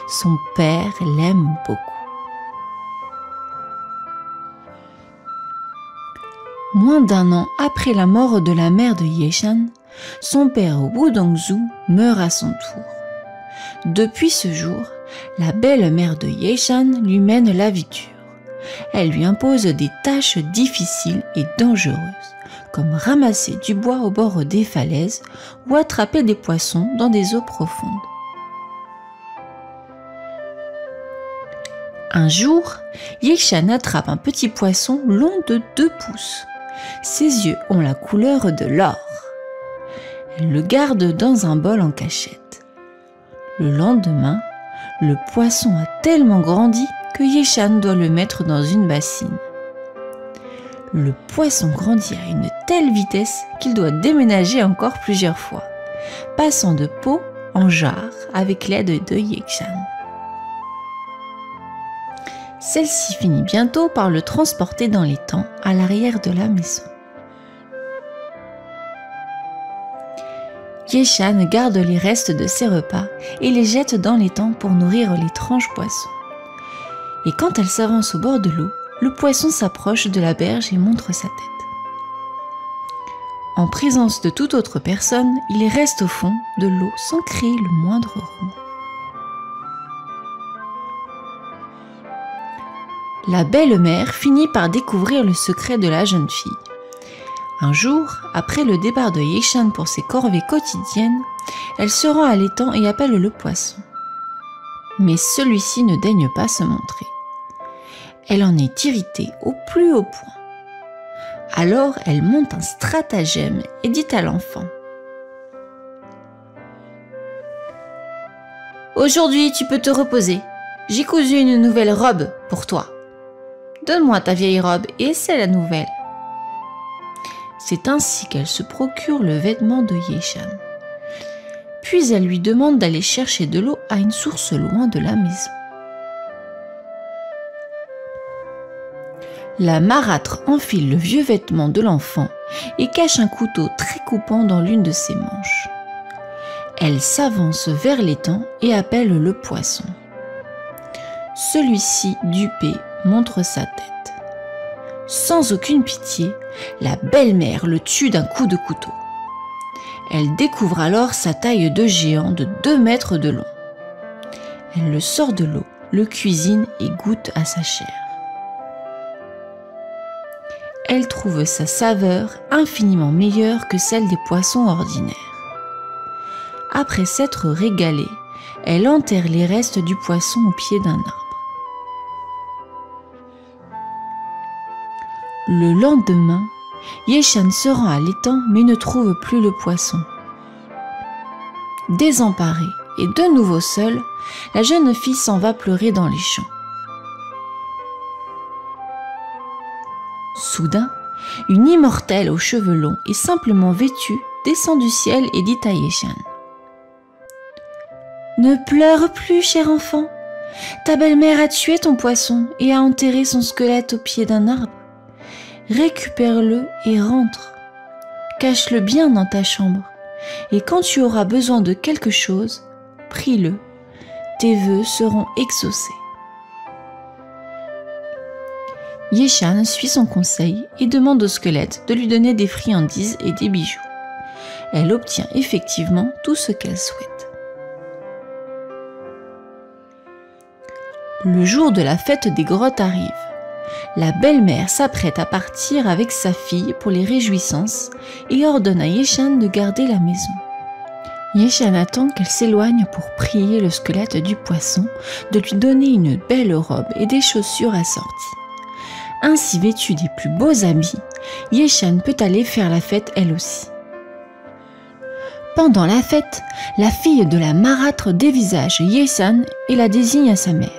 Son père l'aime beaucoup. Moins d'1 an après la mort de la mère de Yeshan, son père Wu Dongsu meurt à son tour. Depuis ce jour, la belle-mère de Yeshan lui mène la vie dure. Elle lui impose des tâches difficiles et dangereuses, comme ramasser du bois au bord des falaises ou attraper des poissons dans des eaux profondes. Un jour, Yeshan attrape un petit poisson long de 2 pouces. Ses yeux ont la couleur de l'or. Elle le garde dans un bol en cachette. Le lendemain, le poisson a tellement grandi que Yeshan doit le mettre dans une bassine. Le poisson grandit à une telle vitesse qu'il doit déménager encore plusieurs fois, passant de pot en jarre avec l'aide de Yeshan. Celle-ci finit bientôt par le transporter dans l'étang à l'arrière de la maison. Yeshan garde les restes de ses repas et les jette dans l'étang pour nourrir l'étrange poisson. Et quand elle s'avance au bord de l'eau, le poisson s'approche de la berge et montre sa tête. En présence de toute autre personne, il reste au fond de l'eau sans créer le moindre remous. La belle-mère finit par découvrir le secret de la jeune fille. Un jour, après le départ de Yeshan pour ses corvées quotidiennes, elle se rend à l'étang et appelle le poisson. Mais celui-ci ne daigne pas se montrer. Elle en est irritée au plus haut point. Alors elle monte un stratagème et dit à l'enfant : « Aujourd'hui tu peux te reposer, j'ai cousu une nouvelle robe pour toi. Donne-moi ta vieille robe et essaie la nouvelle. » C'est ainsi qu'elle se procure le vêtement de Yeshan. Puis elle lui demande d'aller chercher de l'eau à une source loin de la maison. La marâtre enfile le vieux vêtement de l'enfant et cache un couteau très coupant dans l'une de ses manches. Elle s'avance vers l'étang et appelle le poisson. Celui-ci, dupé, montre sa tête. Sans aucune pitié, la belle-mère le tue d'un coup de couteau. Elle découvre alors sa taille de géant de 2 mètres de long. Elle le sort de l'eau, le cuisine et goûte à sa chair. Elle trouve sa saveur infiniment meilleure que celle des poissons ordinaires. Après s'être régalée, elle enterre les restes du poisson au pied d'un arbre. Le lendemain, Yeshan se rend à l'étang mais ne trouve plus le poisson. Désemparée et de nouveau seule, la jeune fille s'en va pleurer dans les champs. Soudain, une immortelle aux cheveux longs et simplement vêtue descend du ciel et dit à Yeshan : « Ne pleure plus, cher enfant. Ta belle-mère a tué ton poisson et a enterré son squelette au pied d'un arbre. Récupère-le et rentre. Cache-le bien dans ta chambre. Et quand tu auras besoin de quelque chose, prie-le. Tes vœux seront exaucés. » Yeshan suit son conseil et demande au squelette de lui donner des friandises et des bijoux. Elle obtient effectivement tout ce qu'elle souhaite. Le jour de la fête des grottes arrive. La belle-mère s'apprête à partir avec sa fille pour les réjouissances et ordonne à Yeshan de garder la maison. Yeshan attend qu'elle s'éloigne pour prier le squelette du poisson de lui donner une belle robe et des chaussures assorties. Ainsi vêtue des plus beaux habits, Yeshan peut aller faire la fête elle aussi. Pendant la fête, la fille de la marâtre dévisage Yeshan et la désigne à sa mère.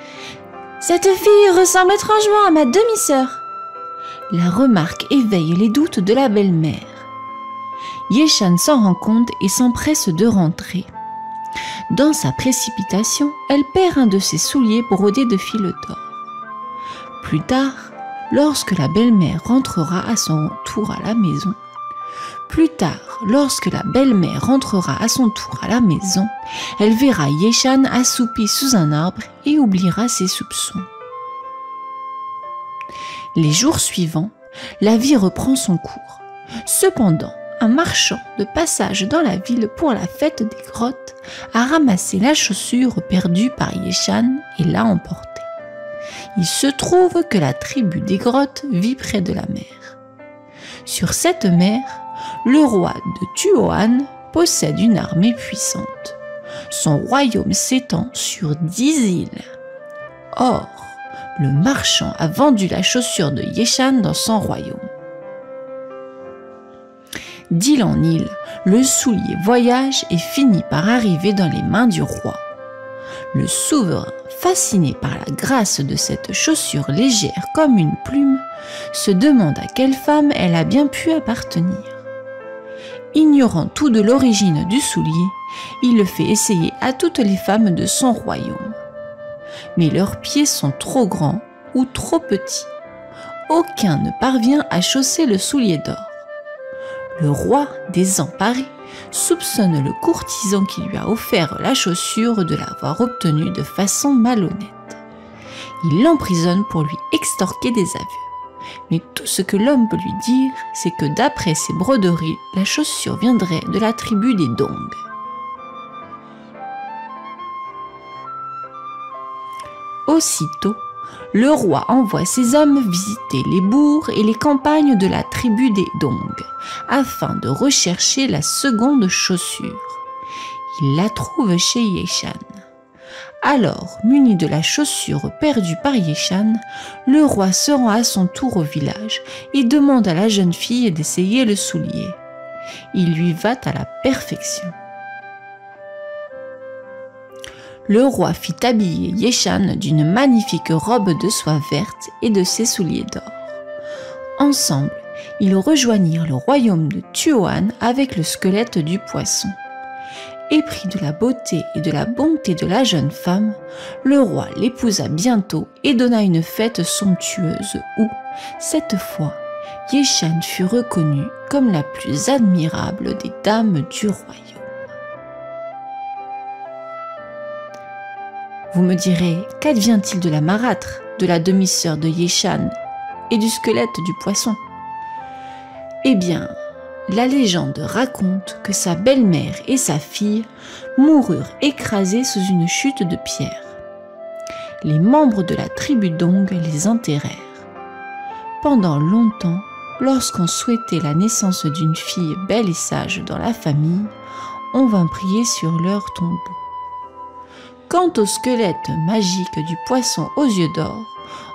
« Cette fille ressemble étrangement à ma demi-sœur. » La remarque éveille les doutes de la belle-mère. Yeshan s'en rend compte et s'empresse de rentrer. Dans sa précipitation, elle perd un de ses souliers brodés de fil d'or. Plus tard, lorsque la belle-mère rentrera à son tour à la maison, elle verra Yeshan assoupi sous un arbre et oubliera ses soupçons. Les jours suivants, la vie reprend son cours. Cependant, un marchand de passage dans la ville pour la fête des grottes a ramassé la chaussure perdue par Yeshan et l'a emportée. Il se trouve que la tribu des grottes vit près de la mer. Sur cette mer, le roi de Tuohan possède une armée puissante. Son royaume s'étend sur 10 îles. Or, le marchand a vendu la chaussure de Yeshan dans son royaume. D'île en île, le soulier voyage et finit par arriver dans les mains du roi. Le souverain, fasciné par la grâce de cette chaussure légère comme une plume, se demande à quelle femme elle a bien pu appartenir. Ignorant tout de l'origine du soulier, il le fait essayer à toutes les femmes de son royaume. Mais leurs pieds sont trop grands ou trop petits. Aucun ne parvient à chausser le soulier d'or. Le roi, désemparé, soupçonne le courtisan qui lui a offert la chaussure de l'avoir obtenue de façon malhonnête. Il l'emprisonne pour lui extorquer des aveux. Mais tout ce que l'homme peut lui dire, c'est que d'après ses broderies, la chaussure viendrait de la tribu des Dong. Aussitôt, le roi envoie ses hommes visiter les bourgs et les campagnes de la tribu des Dong, afin de rechercher la seconde chaussure. Il la trouve chez Yeshan. Alors, muni de la chaussure perdue par Yeshan, le roi se rend à son tour au village et demande à la jeune fille d'essayer le soulier. Il lui va à la perfection. Le roi fit habiller Yeshan d'une magnifique robe de soie verte et de ses souliers d'or. Ensemble, ils rejoignirent le royaume de Tuohan avec le squelette du poisson. Épris de la beauté et de la bonté de la jeune femme, le roi l'épousa bientôt et donna une fête somptueuse où, cette fois, Yeshan fut reconnue comme la plus admirable des dames du royaume. Vous me direz, qu'advient-il de la marâtre, de la demi-sœur de Yeshan et du squelette du poisson? Eh bien, la légende raconte que sa belle-mère et sa fille moururent écrasées sous une chute de pierre. Les membres de la tribu Dong les enterrèrent. Pendant longtemps, lorsqu'on souhaitait la naissance d'une fille belle et sage dans la famille, on vint prier sur leur tombeau. Quant au squelette magique du poisson aux yeux d'or,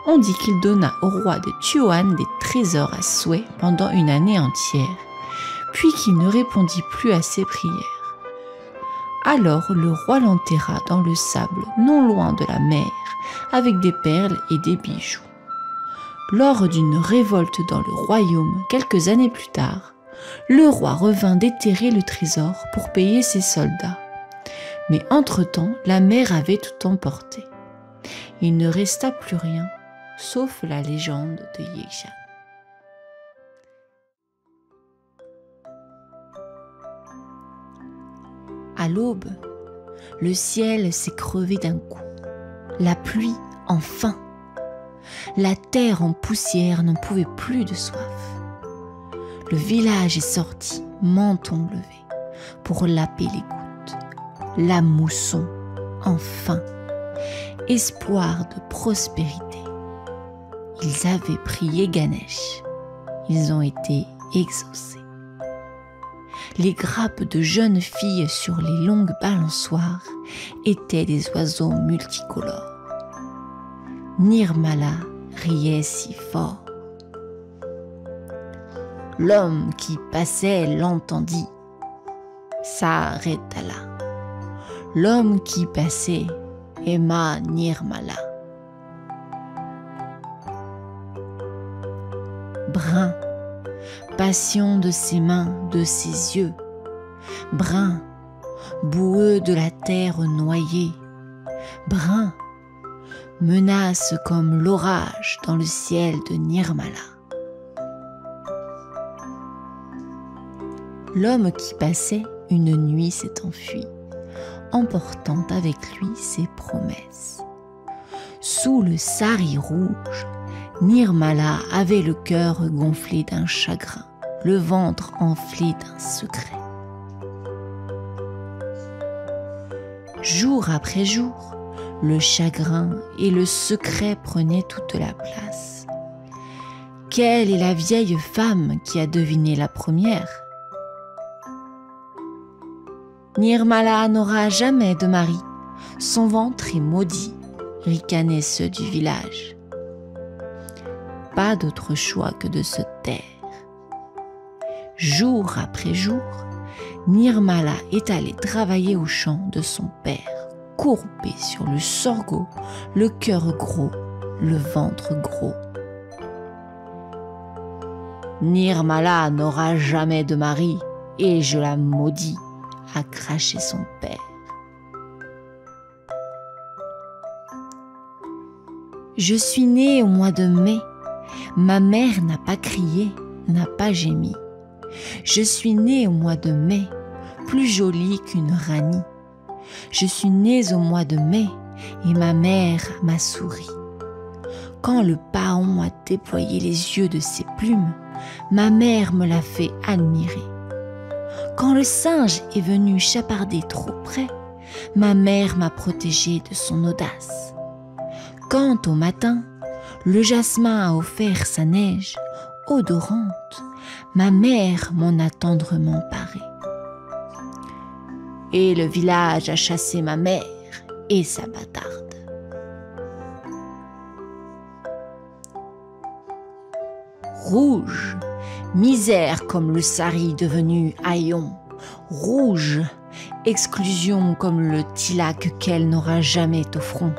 on dit qu'il donna au roi de Tuohan des trésors à souhait pendant une année entière, puis qu'il ne répondit plus à ses prières. Alors le roi l'enterra dans le sable non loin de la mer, avec des perles et des bijoux. Lors d'une révolte dans le royaume quelques années plus tard, le roi revint déterrer le trésor pour payer ses soldats. Mais entre-temps, la mer avait tout emporté. Il ne resta plus rien, sauf la légende de Yeshan. À l'aube, le ciel s'est crevé d'un coup. La pluie, enfin. La terre en poussière n'en pouvait plus de soif. Le village est sorti, menton levé, pour laper les gouttes. La mousson, enfin, espoir de prospérité. Ils avaient prié Ganesh. Ils ont été exaucés. Les grappes de jeunes filles sur les longues balançoires étaient des oiseaux multicolores. Nirmala riait si fort. L'homme qui passait l'entendit, s'arrêta là. L'homme qui passait aima Nirmala. Brun, passion de ses mains, de ses yeux. Brun, boueux de la terre noyée. Brun, menace comme l'orage dans le ciel de Nirmala. L'homme qui passait, une nuit s'est enfui, emportant avec lui ses promesses. Sous le sari rouge, Nirmala avait le cœur gonflé d'un chagrin, le ventre enflé d'un secret. Jour après jour, le chagrin et le secret prenaient toute la place. Quelle est la vieille femme qui a deviné la première? Nirmala n'aura jamais de mari, son ventre est maudit, ricanaient ceux du village. Pas d'autre choix que de se taire. Jour après jour, Nirmala est allée travailler au champ de son père, courbé sur le sorgho, le cœur gros, le ventre gros. Nirmala n'aura jamais de mari, et je la maudis, a craché son père. Je suis née au mois de mai, ma mère n'a pas crié, n'a pas gémi. Je suis née au mois de mai, plus jolie qu'une ranie. Je suis née au mois de mai, et ma mère m'a souri. Quand le paon a déployé les yeux de ses plumes, ma mère me l'a fait admirer. Quand le singe est venu chaparder trop près, ma mère m'a protégée de son audace. Quand au matin, le jasmin a offert sa neige odorante, ma mère m'en a tendrement paré. Et le village a chassé ma mère et sa bâtarde. Rouge, misère comme le sari devenu haillon. Rouge, exclusion comme le tilak qu'elle n'aura jamais au front.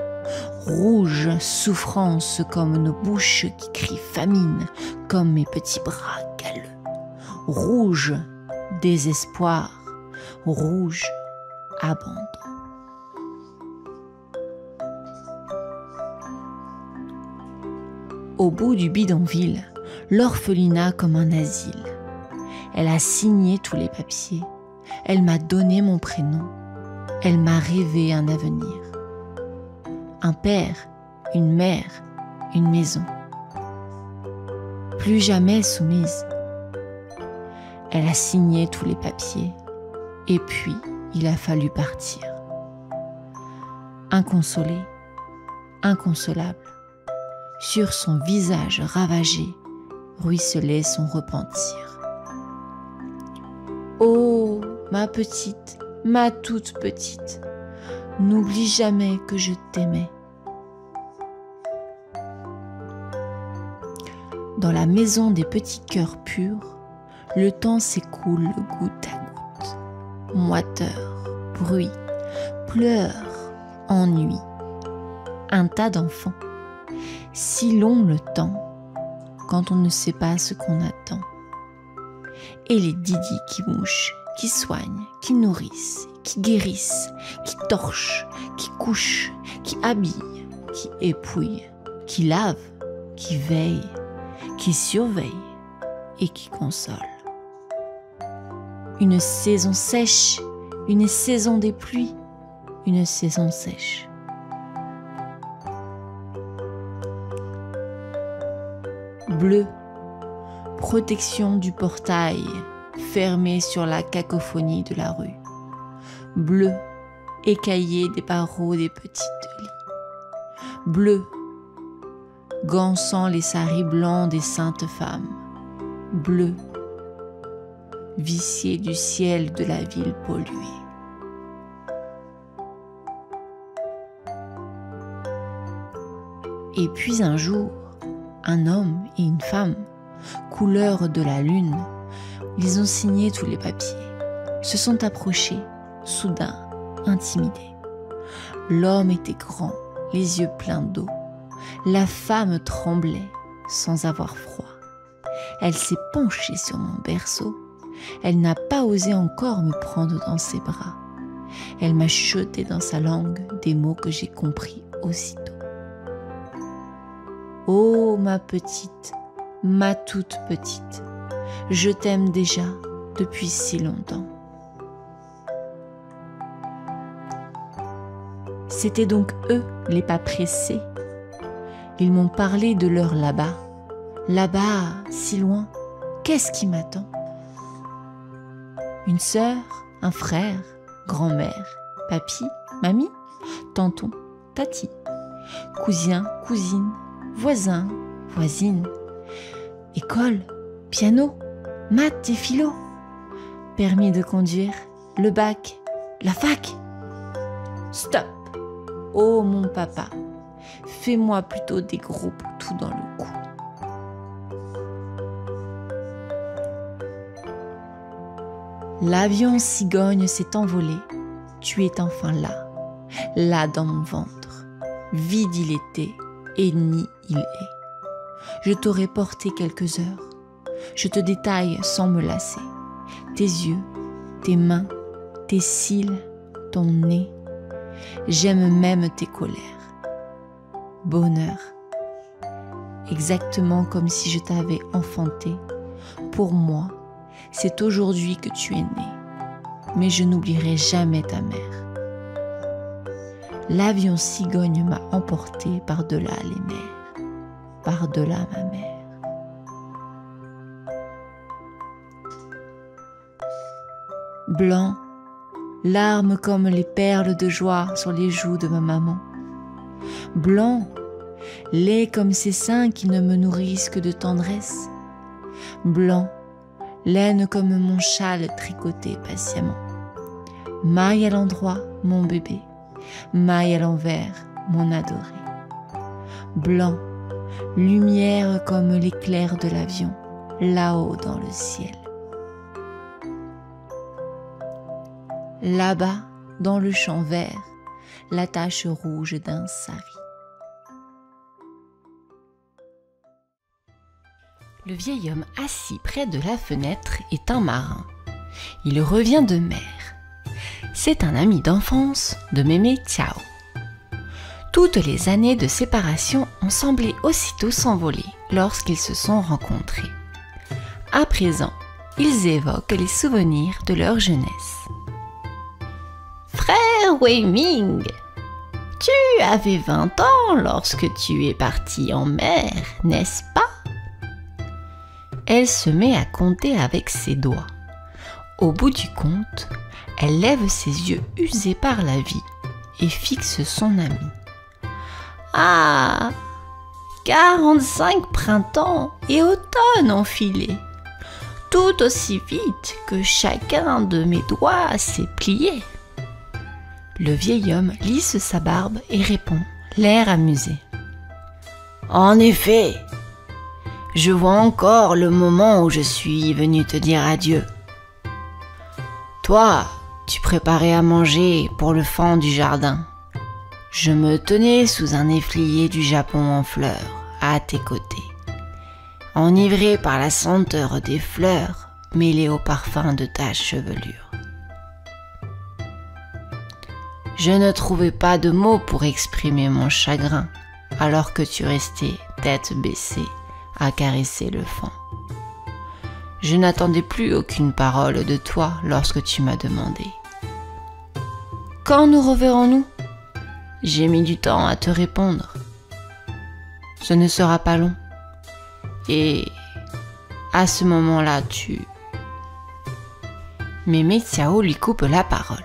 Rouge, souffrance comme nos bouches qui crient famine, comme mes petits bras galeux. Rouge, désespoir. Rouge, abandon. Au bout du bidonville, l'orphelinat comme un asile. Elle a signé tous les papiers. Elle m'a donné mon prénom. Elle m'a rêvé un avenir. Un père, une mère, une maison. Plus jamais soumise. Elle a signé tous les papiers. Et puis, il a fallu partir. Inconsolée, inconsolable, sur son visage ravagé, ruisselait son repentir. Oh, ma petite, ma toute petite, n'oublie jamais que je t'aimais. Dans la maison des petits cœurs purs, le temps s'écoule goutte à goutte. Moiteur, bruit, pleurs, ennui. Un tas d'enfants. Si long le temps, quand on ne sait pas ce qu'on attend. Et les didis qui mouchent, qui soignent, qui nourrissent, qui guérissent, qui torchent, qui couchent, qui habillent, qui épouillent, qui lavent, qui veillent, qui surveillent et qui consolent. Une saison sèche, une saison des pluies, une saison sèche. Bleu, protection du portail, fermé sur la cacophonie de la rue. Bleu, écaillé des barreaux des petites lits. Bleu, gançant les saris blancs des saintes femmes. Bleu, vicié du ciel de la ville polluée. Et puis un jour, un homme et une femme, couleur de la lune, ils ont signé tous les papiers, se sont approchés, soudain, intimidés. L'homme était grand, les yeux pleins d'eau. La femme tremblait, sans avoir froid. Elle s'est penchée sur mon berceau. Elle n'a pas osé encore me prendre dans ses bras. Elle m'a chuchoté dans sa langue des mots que j'ai compris aussitôt. Oh, ma petite, ma toute petite, je t'aime déjà depuis si longtemps. C'étaient donc eux, les pas pressés. Ils m'ont parlé de leur là-bas. Là-bas, si loin, qu'est-ce qui m'attend? Une sœur, un frère, grand-mère, papy, mamie, tonton, tati, cousin, cousine, voisin, voisine, école, piano, maths et philo, permis de conduire, le bac, la fac. Stop! Oh mon papa, fais-moi plutôt des gros poutous dans le cou. L'avion cigogne s'est envolé, tu es enfin là. là dans mon ventre. Vide il était, et ni il est. Je t'aurais porté quelques heures. Je te détaille sans me lasser. Tes yeux, tes mains, tes cils, ton nez. J'aime même tes colères. Bonheur. Exactement comme si je t'avais enfanté. Pour moi, c'est aujourd'hui que tu es né. Mais je n'oublierai jamais ta mère. L'avion cigogne m'a emporté par-delà les mers, par-delà ma mère. Blanc, larmes comme les perles de joie sur les joues de ma maman. Blanc, laid comme ces seins qui ne me nourrissent que de tendresse. Blanc, laine comme mon châle tricoté patiemment. Maille à l'endroit, mon bébé. Maille à l'envers, mon adoré. Blanc, lumière comme l'éclair de l'avion, là-haut dans le ciel. Là-bas, dans le champ vert, la tache rouge d'un sari. Le vieil homme assis près de la fenêtre est un marin. Il revient de mer. C'est un ami d'enfance de Mémé Tiao. Toutes les années de séparation ont semblé aussitôt s'envoler lorsqu'ils se sont rencontrés. À présent, ils évoquent les souvenirs de leur jeunesse. Frère Wei Ming, tu avais 20 ans lorsque tu es parti en mer, n'est-ce pas? Elle se met à compter avec ses doigts. Au bout du compte, elle lève ses yeux usés par la vie et fixe son ami. Ah, 45 printemps et automnes enfilés, tout aussi vite que chacun de mes doigts s'est plié. Le vieil homme lisse sa barbe et répond, l'air amusé. En effet, je vois encore le moment où je suis venu te dire adieu. Toi, tu préparais à manger pour le fan du jardin. Je me tenais sous un efflier du Japon en fleurs, à tes côtés, enivré par la senteur des fleurs mêlée au parfum de ta chevelure. Je ne trouvais pas de mots pour exprimer mon chagrin, alors que tu restais tête baissée à caresser le fan. Je n'attendais plus aucune parole de toi lorsque tu m'as demandé. Quand nous reverrons-nous? J'ai mis du temps à te répondre. Ce ne sera pas long. Et à ce moment-là, tu... Mémé Tiao lui coupe la parole.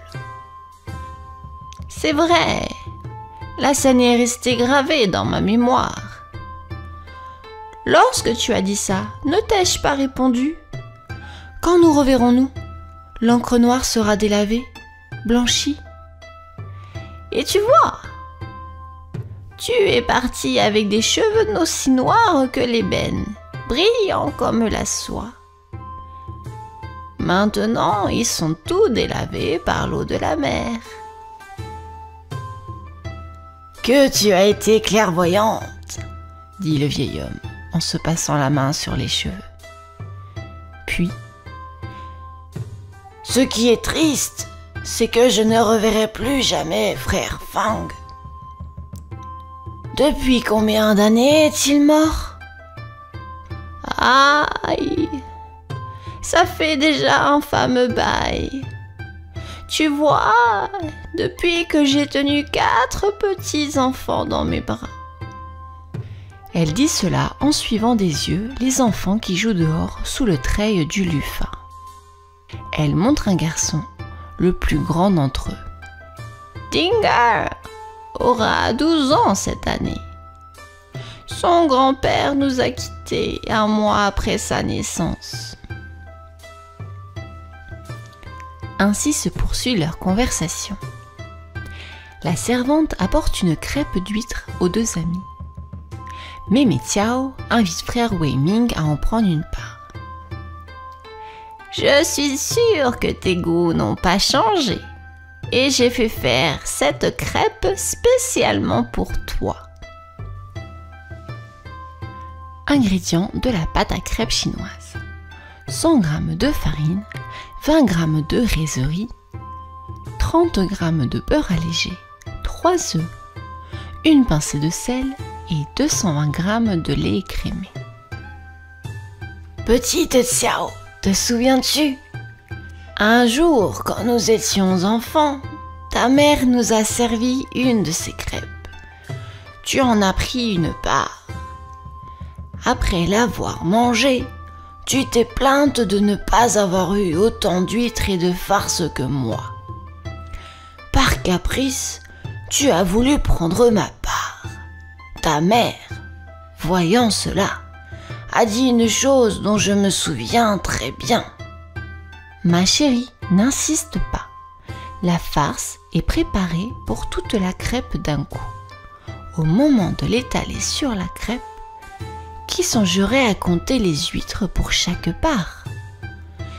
C'est vrai, la scène est restée gravée dans ma mémoire. Lorsque tu as dit ça, ne t'ai-je pas répondu? Quand nous reverrons-nous? L'encre noire sera délavée, blanchie. Et tu vois, tu es parti avec des cheveux aussi noirs que l'ébène, brillants comme la soie. Maintenant, ils sont tous délavés par l'eau de la mer. Que tu as été clairvoyante, dit le vieil homme en se passant la main sur les cheveux. Puis, ce qui est triste, c'est que je ne reverrai plus jamais frère Fang. Depuis combien d'années est-il mort? Aïe, ça fait déjà un fameux bail. Tu vois, depuis que j'ai tenu 4 petits-enfants dans mes bras. Elle dit cela en suivant des yeux les enfants qui jouent dehors sous le treil du Lufa. Elle montre un garçon, le plus grand d'entre eux. Dinger aura 12 ans cette année. Son grand-père nous a quittés 1 mois après sa naissance. Ainsi se poursuit leur conversation. La servante apporte une crêpe d'huître aux 2 amis. Mémé Tiao invite frère Wei Ming à en prendre une part. Je suis sûre que tes goûts n'ont pas changé et j'ai fait faire cette crêpe spécialement pour toi. Ingrédients de la pâte à crêpes chinoise. 100 g de farine, 20 g de raiserie, 30 g de beurre allégé, 3 œufs, une pincée de sel et 220 g de lait écrémé. Petite Xiao, te souviens-tu? Un jour, quand nous étions enfants, ta mère nous a servi une de ces crêpes. Tu en as pris une part. Après l'avoir mangée, tu t'es plainte de ne pas avoir eu autant d'huîtres et de farce que moi. Par caprice, tu as voulu prendre ma part. Ta mère, voyant cela, a dit une chose dont je me souviens très bien. Ma chérie, n'insiste pas. La farce est préparée pour toute la crêpe d'un coup. Au moment de l'étaler sur la crêpe, qui songerait à compter les huîtres pour chaque part?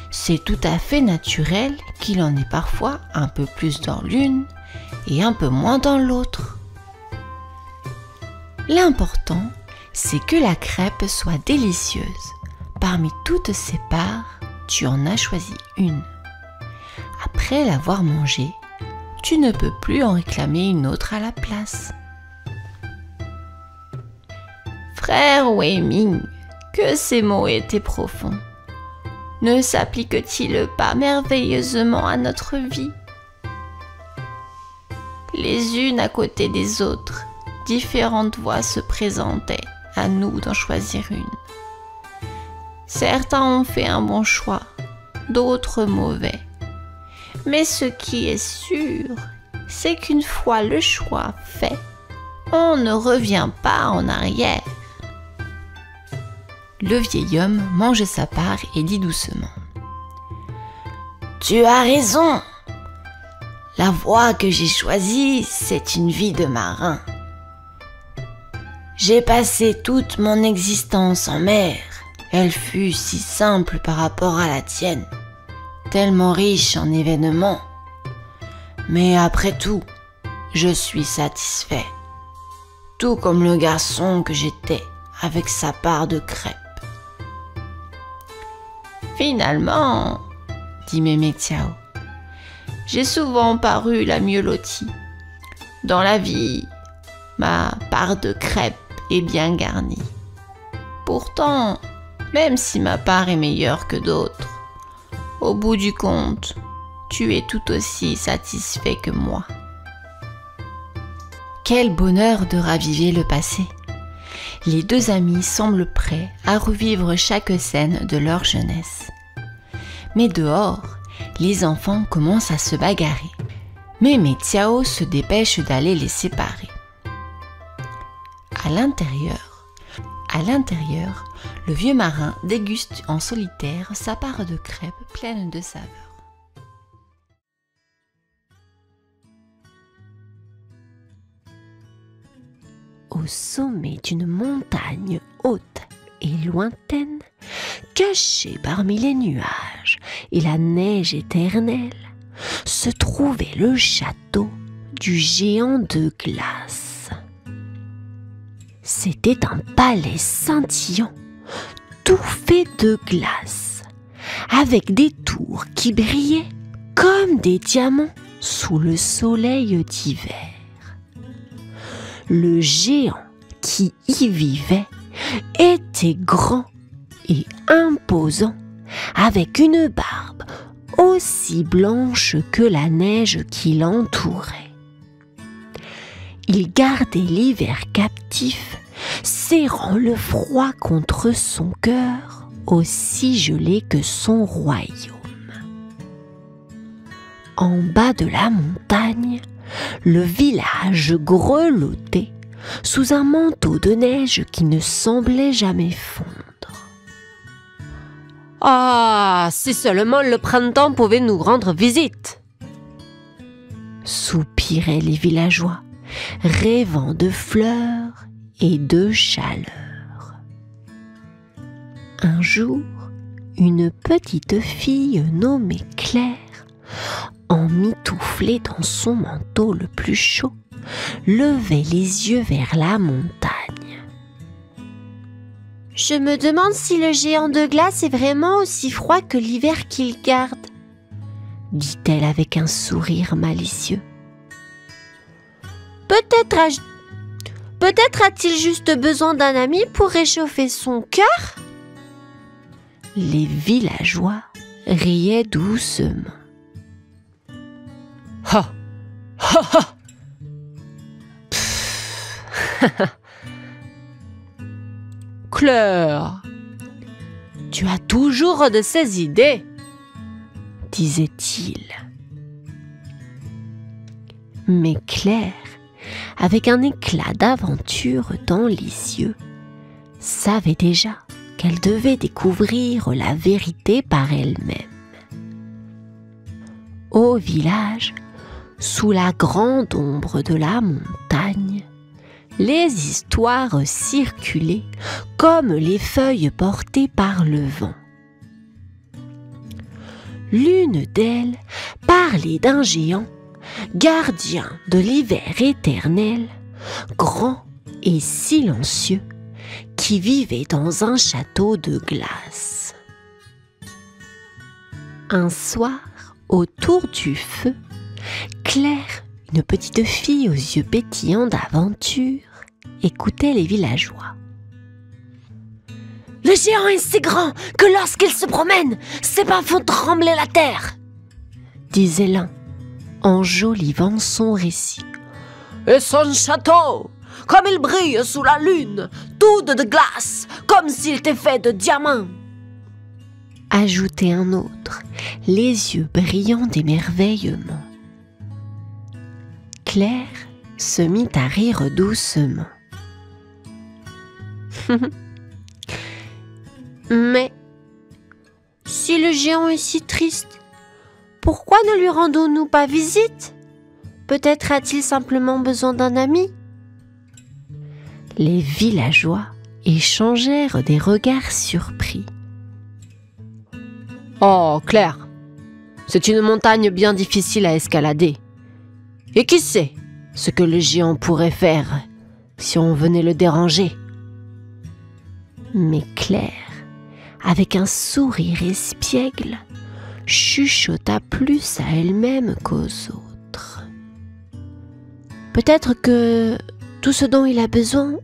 C'est tout à fait naturel qu'il en ait parfois un peu plus dans l'une et un peu moins dans l'autre. L'important, c'est que la crêpe soit délicieuse. Parmi toutes ces parts, tu en as choisi une. Après l'avoir mangée, tu ne peux plus en réclamer une autre à la place. Frère Wei Ming, que ces mots étaient profonds. Ne s'appliquent-ils pas merveilleusement à notre vie? Les unes à côté des autres, différentes voies se présentaient, à nous d'en choisir une. Certains ont fait un bon choix, d'autres mauvais. Mais ce qui est sûr, c'est qu'une fois le choix fait, on ne revient pas en arrière. Le vieil homme mange sa part et dit doucement: Tu as raison. La voie que j'ai choisie, c'est une vie de marin. J'ai passé toute mon existence en mer. Elle fut si simple par rapport à la tienne, tellement riche en événements. Mais après tout, je suis satisfait, tout comme le garçon que j'étais avec sa part de crêpes. Finalement, dit Mémé Xiao, j'ai souvent paru la mieux lotie. Dans la vie, ma part de crêpes est bien garnie. Pourtant, même si ma part est meilleure que d'autres, au bout du compte, tu es tout aussi satisfait que moi. Quel bonheur de raviver le passé! Les deux amis semblent prêts à revivre chaque scène de leur jeunesse. Mais dehors, les enfants commencent à se bagarrer. Mémé Xiao se dépêche d'aller les séparer. À l'intérieur, le vieux marin déguste en solitaire sa part de crêpes pleine de saveurs. Au sommet d'une montagne haute et lointaine, cachée parmi les nuages et la neige éternelle, se trouvait le château du géant de glace. C'était un palais scintillant, tout fait de glace, avec des tours qui brillaient comme des diamants sous le soleil d'hiver. Le géant qui y vivait était grand et imposant, avec une barbe aussi blanche que la neige qui l'entourait. Il gardait l'hiver captif, serrant le froid contre son cœur, aussi gelé que son royaume. En bas de la montagne, le village grelottait sous un manteau de neige qui ne semblait jamais fondre. Ah, si seulement le printemps pouvait nous rendre visite! Soupiraient les villageois, rêvant de fleurs et de chaleur. Un jour, une petite fille nommée Claire emmitouflé dans son manteau le plus chaud, levait les yeux vers la montagne. « Je me demande si le géant de glace est vraiment aussi froid que l'hiver qu'il garde, » dit-elle avec un sourire malicieux. « Peut-être a-t-il juste besoin d'un ami pour réchauffer son cœur ?» Les villageois riaient doucement. « Ha! Ha ha! Claire, tu as toujours de ces idées, disait-il. Mais Claire, avec un éclat d'aventure dans les yeux, savait déjà qu'elle devait découvrir la vérité par elle-même. Au village, sous la grande ombre de la montagne, les histoires circulaient comme les feuilles portées par le vent. L'une d'elles parlait d'un géant, gardien de l'hiver éternel, grand et silencieux, qui vivait dans un château de glace. Un soir, autour du feu, Claire, une petite fille aux yeux pétillants d'aventure, écoutait les villageois. « Le géant est si grand que lorsqu'il se promène, ses pas font trembler la terre !» disait l'un, enjolivant son récit. « Et son château, comme il brille sous la lune, tout de glace, comme s'il était fait de diamants !» ajoutait un autre, les yeux brillants d'émerveillement. Claire se mit à rire doucement. Mais, si le géant est si triste, pourquoi ne lui rendons-nous pas visite? Peut-être a-t-il simplement besoin d'un ami? Les villageois échangèrent des regards surpris. « Oh, Claire, c'est une montagne bien difficile à escalader. Et qui sait ce que le géant pourrait faire si on venait le déranger ?» Mais Claire, avec un sourire espiègle, chuchota plus à elle-même qu'aux autres. Peut-être que tout ce dont il a besoin,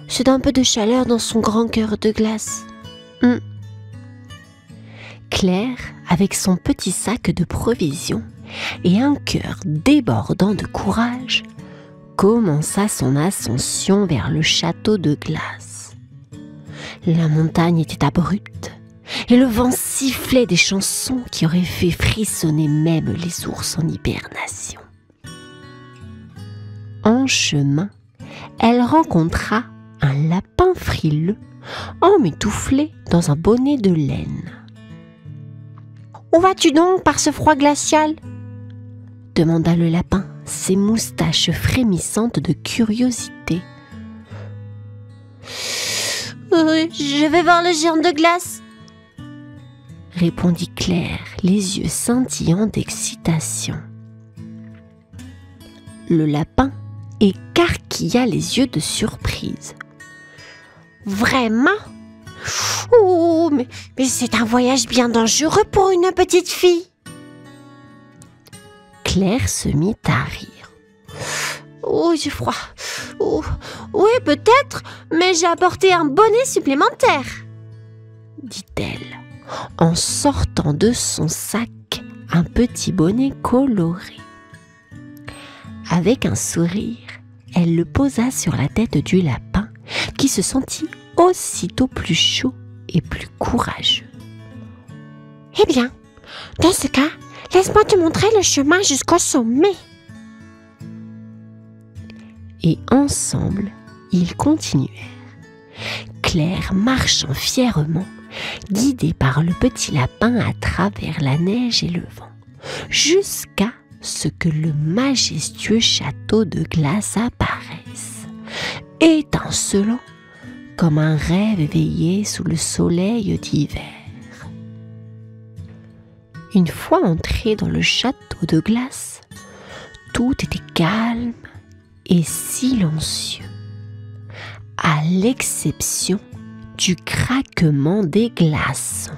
c'est d'un peu de chaleur dans son grand cœur de glace. Claire, avec son petit sac de provisions et un cœur débordant de courage, commença son ascension vers le château de glace. La montagne était abrupte et le vent sifflait des chansons qui auraient fait frissonner même les ours en hibernation. En chemin, elle rencontra un lapin frileux emmitouflé dans un bonnet de laine. « Où vas-tu donc par ce froid glacial ?» demanda le lapin, ses moustaches frémissantes de curiosité. « Je vais voir le géant de glace !» répondit Claire, les yeux scintillants d'excitation. Le lapin écarquilla les yeux de surprise. « Vraiment ? Oh, mais c'est un voyage bien dangereux pour une petite fille !» Claire se mit à rire. « Oh, j'ai froid. Oh, oui, peut-être, mais j'ai apporté un bonnet supplémentaire, » dit-elle, en sortant de son sac un petit bonnet coloré. Avec un sourire, elle le posa sur la tête du lapin, qui se sentit aussitôt plus chaud et plus courageux. « Eh bien, dans ce cas, laisse-moi te montrer le chemin jusqu'au sommet. » Et ensemble, ils continuèrent, Claire marchant fièrement, guidée par le petit lapin à travers la neige et le vent, jusqu'à ce que le majestueux château de glace apparaisse, étincelant comme un rêve éveillé sous le soleil d'hiver. Une fois entrés dans le château de glace, tout était calme et silencieux, à l'exception du craquement des glaçons.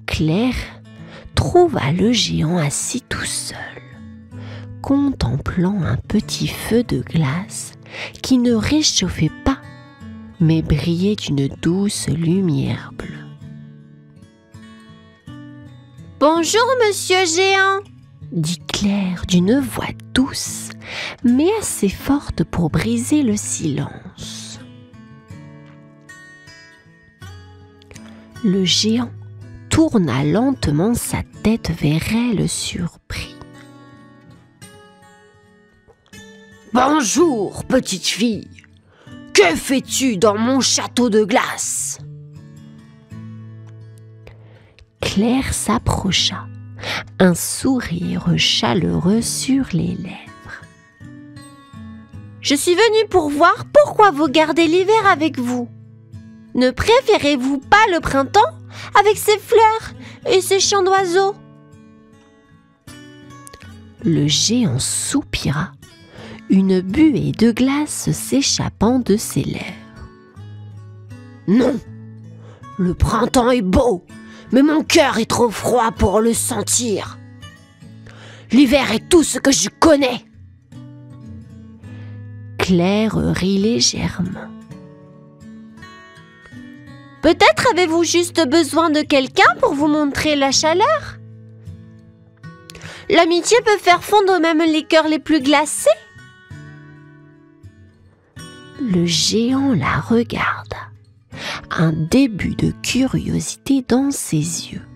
Claire trouva le géant assis tout seul, contemplant un petit feu de glace qui ne réchauffait pas, mais brillait d'une douce lumière bleue. « Bonjour, monsieur géant !» dit Claire d'une voix douce, mais assez forte pour briser le silence. Le géant tourna lentement sa tête vers elle surpris. « Bonjour, petite fille. Que fais-tu dans mon château de glace ?» Claire s'approcha, un sourire chaleureux sur les lèvres. « Je suis venue pour voir pourquoi vous gardez l'hiver avec vous. Ne préférez-vous pas le printemps avec ses fleurs et ses chants d'oiseaux ?» Le géant soupira, une buée de glace s'échappant de ses lèvres. « Non, le printemps est beau, mais mon cœur est trop froid pour le sentir. L'hiver est tout ce que je connais. » Claire rit légèrement. « Peut-être avez-vous juste besoin de quelqu'un pour vous montrer la chaleur ? L'amitié peut faire fondre même les cœurs les plus glacés. » Le géant la regarda, un début de curiosité dans ses yeux.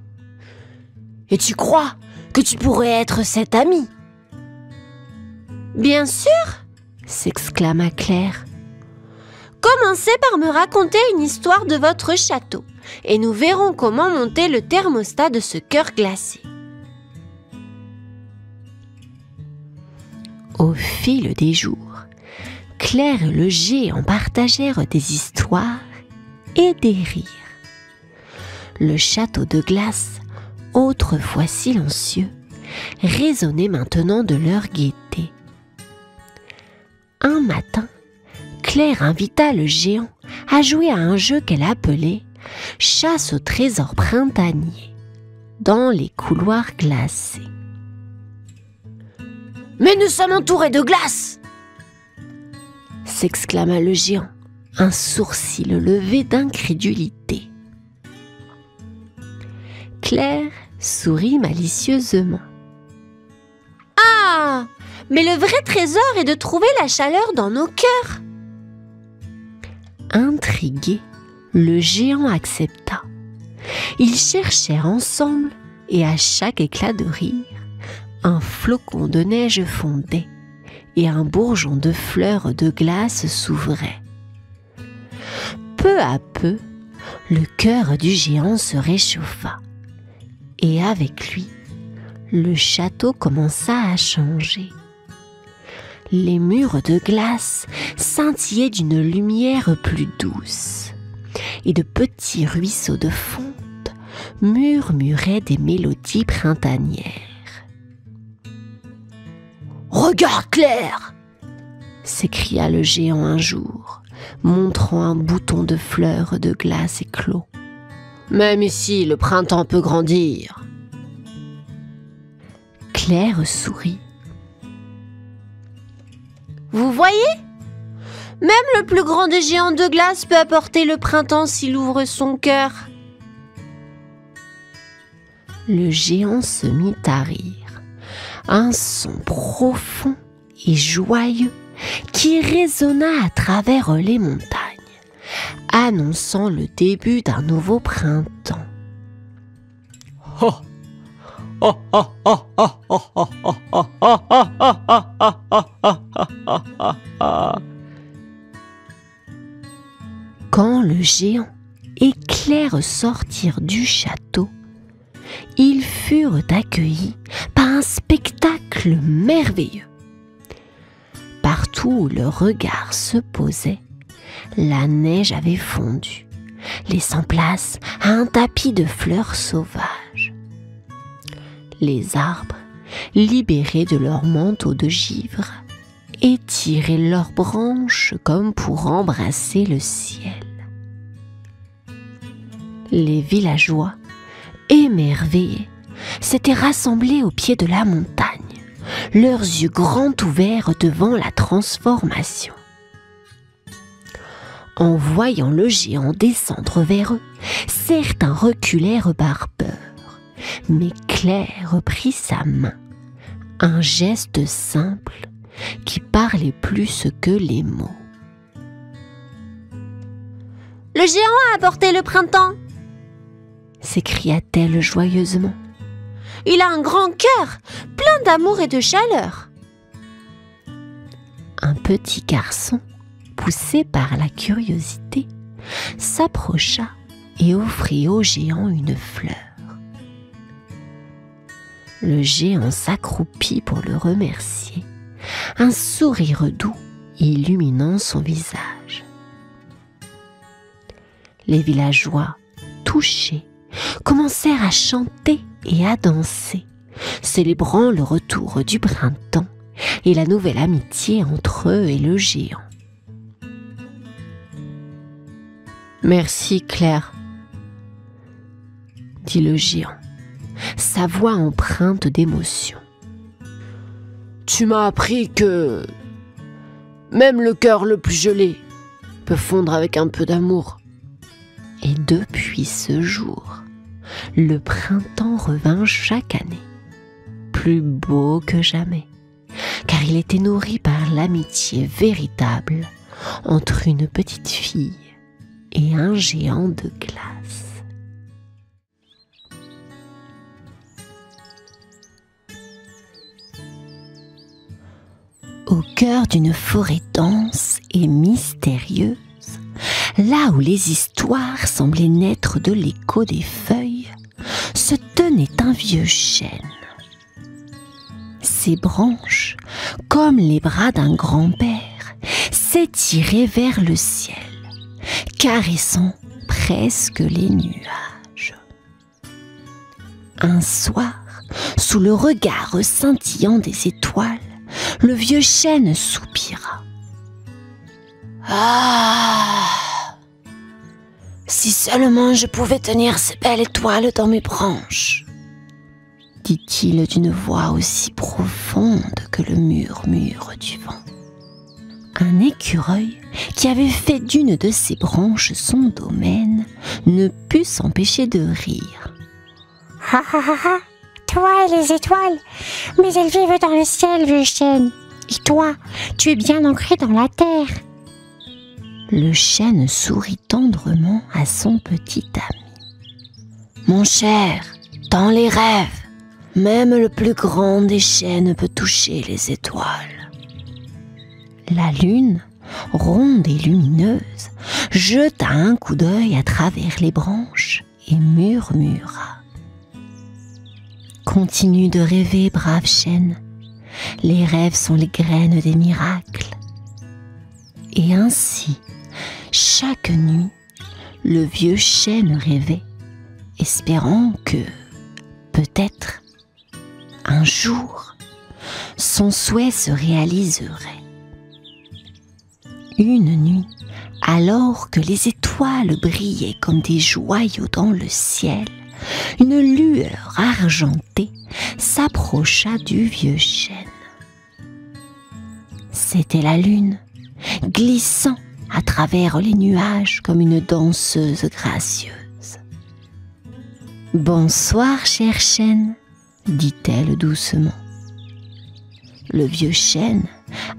« Et tu crois que tu pourrais être cet ami ?»« Bien sûr !» s'exclama Claire. « Commencez par me raconter une histoire de votre château, et nous verrons comment monter le thermostat de ce cœur glacé. » Au fil des jours, Claire et le géant partagèrent des histoires et des rires. Le château de glace, autrefois silencieux, résonnait maintenant de leur gaieté. Un matin, Claire invita le géant à jouer à un jeu qu'elle appelait « Chasse au trésor printanier » dans les couloirs glacés. « Mais nous sommes entourés de glace !» s'exclama le géant, un sourcil levé d'incrédulité. Claire sourit malicieusement. « Ah, mais le vrai trésor est de trouver la chaleur dans nos cœurs !» Intrigué, le géant accepta. Ils cherchèrent ensemble et à chaque éclat de rire, un flocon de neige fondait et un bourgeon de fleurs de glace s'ouvrait. Peu à peu, le cœur du géant se réchauffa et avec lui, le château commença à changer. Les murs de glace scintillaient d'une lumière plus douce et de petits ruisseaux de fonte murmuraient des mélodies printanières. « Regarde, Claire !» s'écria le géant un jour, montrant un bouton de fleurs de glace éclos. « Même ici, le printemps peut grandir. » Claire sourit. « Vous voyez ? Même le plus grand des géants de glace peut apporter le printemps s'il ouvre son cœur. » Le géant se mit à rire, un son profond et joyeux qui résonna à travers les montagnes, annonçant le début d'un nouveau printemps. Quand le géant et Claire sortirent du château, ils furent accueillis par un spectacle merveilleux. Partout où leur regard se posait, la neige avait fondu, laissant place à un tapis de fleurs sauvages. Les arbres, libérés de leur manteau de givre, étiraient leurs branches comme pour embrasser le ciel. Les villageois, émerveillés, s'étaient rassemblés au pied de la montagne, leurs yeux grands ouverts devant la transformation. En voyant le géant descendre vers eux, certains reculèrent par peur, mais Claire prit sa main, un geste simple qui parlait plus que les mots. « Le géant a apporté le printemps !» s'écria-t-elle joyeusement. « Il a un grand cœur, plein d'amour et de chaleur !» Un petit garçon, poussé par la curiosité, s'approcha et offrit au géant une fleur. Le géant s'accroupit pour le remercier, un sourire doux illuminant son visage. Les villageois, touchés, commencèrent à chanter et à danser, célébrant le retour du printemps et la nouvelle amitié entre eux et le géant. « Merci Claire, » dit le géant, sa voix empreinte d'émotion. « Tu m'as appris que même le cœur le plus gelé peut fondre avec un peu d'amour. » Et depuis ce jour, le printemps revint chaque année, plus beau que jamais, car il était nourri par l'amitié véritable entre une petite fille et un géant de glace. Au cœur d'une forêt dense et mystérieuse, là où les histoires semblaient naître de l'écho des feuilles, se tenait un vieux chêne. Ses branches, comme les bras d'un grand-père, s'étiraient vers le ciel, caressant presque les nuages. Un soir, sous le regard scintillant des étoiles, le vieux chêne soupira. « Ah ! Si seulement je pouvais tenir ces belles étoiles dans mes branches !» dit-il d'une voix aussi profonde que le murmure du vent. Un écureuil, qui avait fait d'une de ses branches son domaine, ne put s'empêcher de rire. « Ha ha ha ha ! Toi et les étoiles, mais elles vivent dans le ciel, vieux chêne. Et toi, tu es bien ancré dans la terre. » Le chêne sourit tendrement à son petit ami. « Mon cher, dans les rêves, même le plus grand des chênes peut toucher les étoiles. » La lune, ronde et lumineuse, jeta un coup d'œil à travers les branches et murmura. « Continue de rêver, brave chêne. Les rêves sont les graines des miracles. » Et ainsi, chaque nuit, le vieux chêne rêvait, espérant que, peut-être, un jour, son souhait se réaliserait. Une nuit, alors que les étoiles brillaient comme des joyaux dans le ciel, une lueur argentée s'approcha du vieux chêne. C'était la lune, glissant à travers les nuages comme une danseuse gracieuse. « Bonsoir, cher chêne, » dit-elle doucement. Le vieux chêne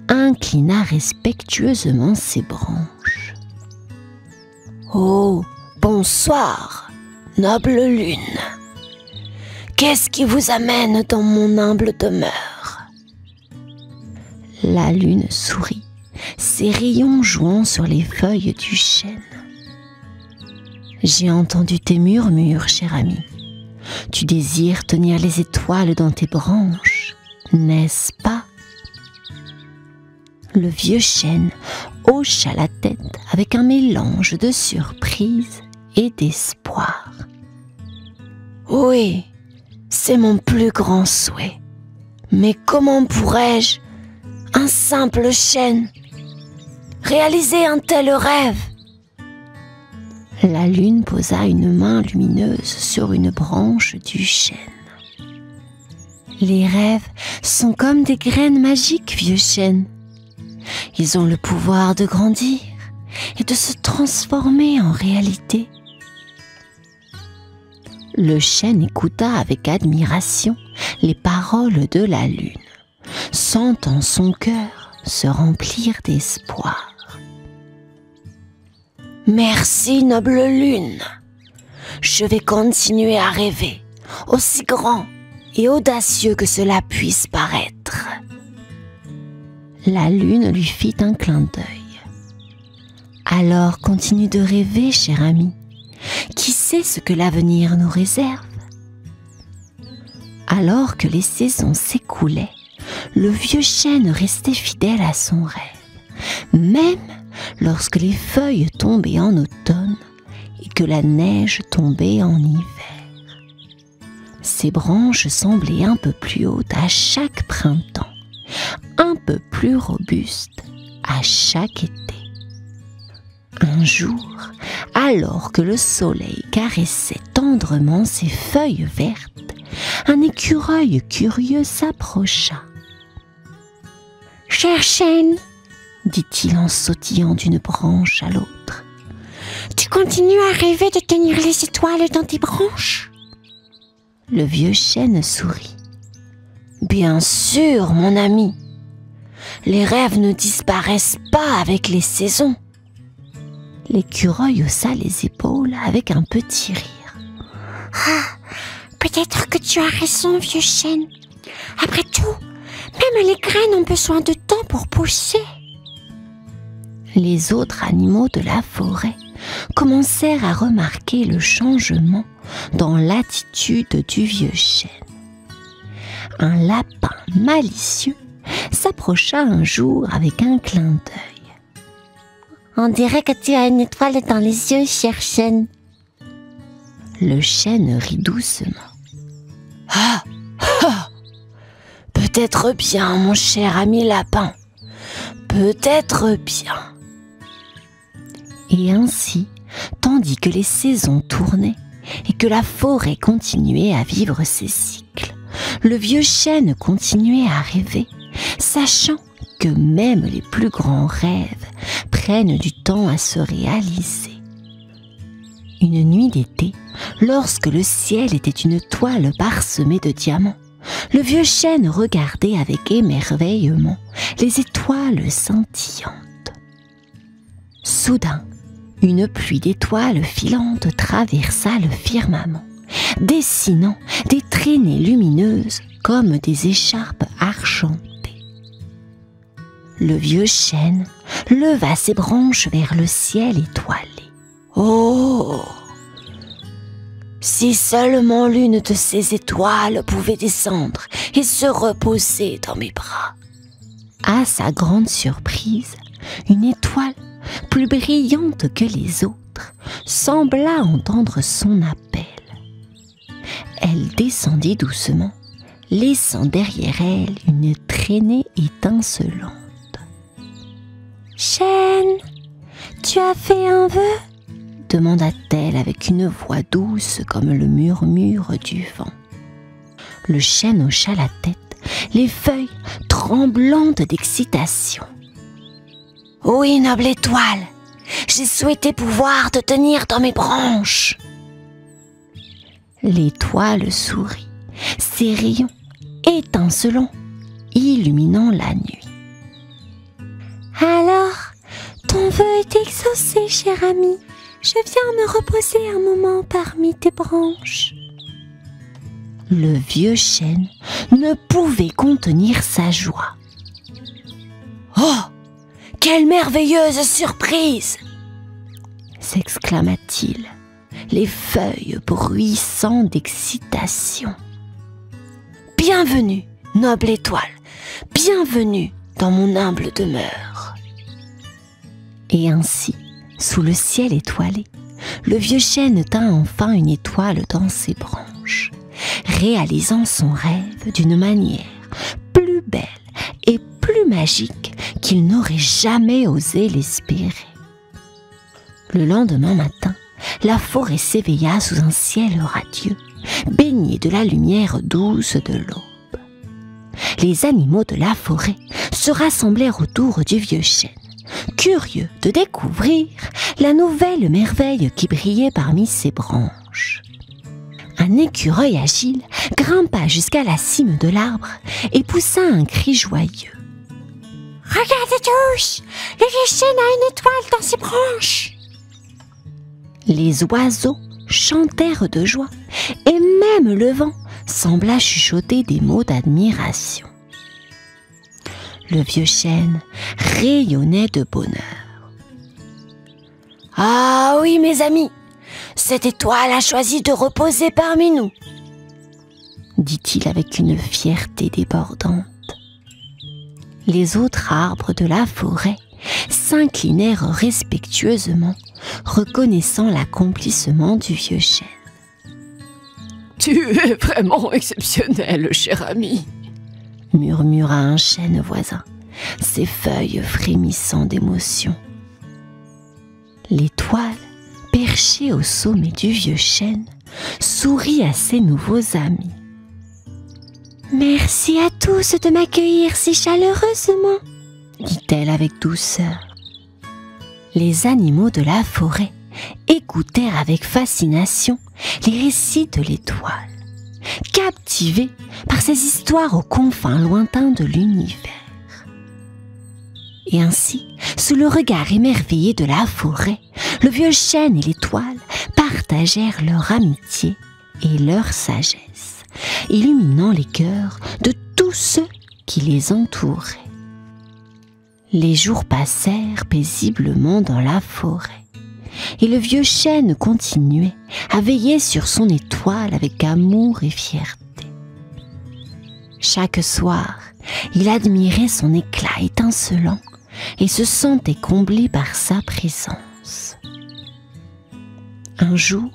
inclina respectueusement ses branches. « Oh, bonsoir, noble lune. Qu'est-ce qui vous amène dans mon humble demeure ?» La lune sourit, ses rayons jouant sur les feuilles du chêne. « J'ai entendu tes murmures, cher ami. Tu désires tenir les étoiles dans tes branches, n'est-ce pas ?» Le vieux chêne hocha la tête avec un mélange de surprise et d'espoir. Oui, c'est mon plus grand souhait. Mais comment pourrais-je, un simple chêne, réaliser un tel rêve? La lune posa une main lumineuse sur une branche du chêne. Les rêves sont comme des graines magiques, vieux chêne. Ils ont le pouvoir de grandir et de se transformer en réalité. Le chêne écouta avec admiration les paroles de la lune, sentant son cœur se remplir d'espoir. Merci, noble lune. Je vais continuer à rêver, aussi grand et audacieux que cela puisse paraître. La lune lui fit un clin d'œil. Alors continue de rêver, cher ami. Qui sait ce que l'avenir nous réserve? Alors que les saisons s'écoulaient, le vieux chêne restait fidèle à son rêve, même lorsque les feuilles tombaient en automne et que la neige tombait en hiver. Ses branches semblaient un peu plus hautes à chaque printemps, un peu plus robustes à chaque été. Un jour, alors que le soleil caressait tendrement ses feuilles vertes, un écureuil curieux s'approcha. « Cher chêne, dit-il en sautillant d'une branche à l'autre, tu continues à rêver de tenir les étoiles dans tes branches ?» Le vieux chêne sourit. « Bien sûr, mon ami. Les rêves ne disparaissent pas avec les saisons. » L'écureuil haussa les épaules avec un petit rire. « Ah, peut-être que tu as raison, vieux chêne. Après tout, même les graines ont besoin de temps pour pousser. » Les autres animaux de la forêt commencèrent à remarquer le changement dans l'attitude du vieux chêne. Un lapin malicieux s'approcha un jour avec un clin d'œil. « On dirait que tu as une étoile dans les yeux, cher chêne. » Le chêne rit doucement. « Ah, ah, peut-être bien, mon cher ami lapin, peut-être bien. » Et ainsi, tandis que les saisons tournaient et que la forêt continuait à vivre ses cycles, le vieux chêne continuait à rêver, sachant que même les plus grands rêves prennent du temps à se réaliser. Une nuit d'été, lorsque le ciel était une toile parsemée de diamants, le vieux chêne regardait avec émerveillement les étoiles scintillantes. Soudain, une pluie d'étoiles filantes traversa le firmament, dessinant des traînées lumineuses comme des écharpes argentées. Le vieux chêne leva ses branches vers le ciel étoilé. Oh! Si seulement l'une de ces étoiles pouvait descendre et se reposer dans mes bras. À sa grande surprise, une étoile plus brillante que les autres sembla entendre son appel. Elle descendit doucement, laissant derrière elle une traînée étincelante. « Chêne, tu as fait un vœu ?» demanda-t-elle avec une voix douce comme le murmure du vent. Le chêne hocha la tête, les feuilles tremblantes d'excitation. « Oui, noble étoile, j'ai souhaité pouvoir te tenir dans mes branches. » L'étoile sourit, ses rayons étincelants, illuminant la nuit. « Alors, ton vœu est exaucé, cher ami. Je viens me reposer un moment parmi tes branches. » Le vieux chêne ne pouvait contenir sa joie. « Oh, quelle merveilleuse surprise !» s'exclama-t-il, les feuilles bruissant d'excitation. « Bienvenue, noble étoile, bienvenue dans mon humble demeure. » Et ainsi, sous le ciel étoilé, le vieux chêne tint enfin une étoile dans ses branches, réalisant son rêve d'une manière plus belle et plus magique qu'il n'aurait jamais osé l'espérer. Le lendemain matin, la forêt s'éveilla sous un ciel radieux, baigné de la lumière douce de l'aube. Les animaux de la forêt se rassemblèrent autour du vieux chêne, curieux de découvrir la nouvelle merveille qui brillait parmi ses branches. Un écureuil agile grimpa jusqu'à la cime de l'arbre et poussa un cri joyeux. « Regardez tous, le vieux chêne a une étoile dans ses branches !» Les oiseaux chantèrent de joie et même le vent sembla chuchoter des mots d'admiration. Le vieux chêne rayonnait de bonheur. « Ah oui, mes amis, cette étoile a choisi de reposer parmi nous, » dit-il avec une fierté débordante. Les autres arbres de la forêt s'inclinèrent respectueusement, reconnaissant l'accomplissement du vieux chêne. « Tu es vraiment exceptionnel, cher ami !» murmura un chêne voisin, ses feuilles frémissant d'émotion. L'étoile, perchée au sommet du vieux chêne, sourit à ses nouveaux amis. « Merci à tous de m'accueillir si chaleureusement !» dit-elle avec douceur. Les animaux de la forêt écoutèrent avec fascination les récits de l'étoile, captivés par ces histoires aux confins lointains de l'univers. Et ainsi, sous le regard émerveillé de la forêt, le vieux chêne et l'étoile partagèrent leur amitié et leur sagesse, illuminant les cœurs de tous ceux qui les entouraient. Les jours passèrent paisiblement dans la forêt, et le vieux chêne continuait à veiller sur son étoile avec amour et fierté. Chaque soir, il admirait son éclat étincelant et se sentait comblé par sa présence. Un jour,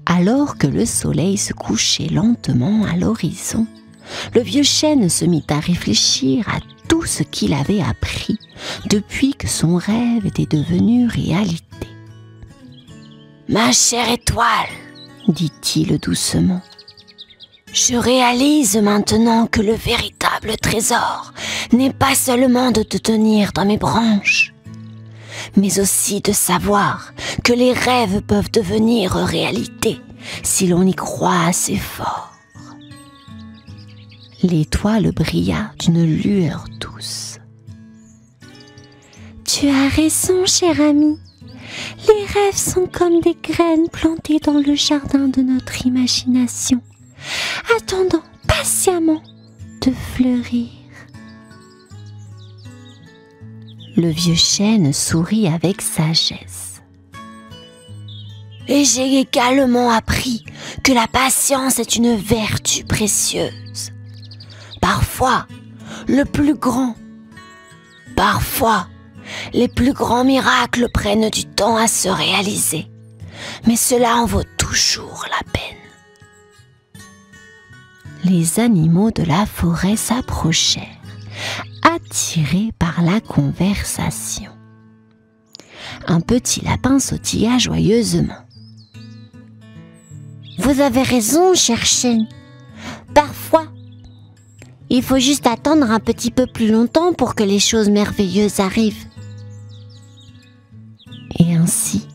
alors que le soleil se couchait lentement à l'horizon, le vieux chêne se mit à réfléchir à tout ce qu'il avait appris depuis que son rêve était devenu réalité. « Ma chère étoile, dit-il doucement, je réalise maintenant que le véritable trésor n'est pas seulement de te tenir dans mes branches, mais aussi de savoir que les rêves peuvent devenir réalité si l'on y croit assez fort. » L'étoile brilla d'une lueur douce. « Tu as raison, cher ami. Les rêves sont comme des graines plantées dans le jardin de notre imagination, attendant patiemment de fleurir. » Le vieux chêne sourit avec sagesse. « Et j'ai également appris que la patience est une vertu précieuse. Parfois, les plus grands miracles prennent du temps à se réaliser, mais cela en vaut toujours la peine. » Les animaux de la forêt s'approchèrent, attirés par la conversation. Un petit lapin sautilla joyeusement. « Vous avez raison, cher chêne. Parfois, il faut juste attendre un petit peu plus longtemps pour que les choses merveilleuses arrivent. » Et ainsi,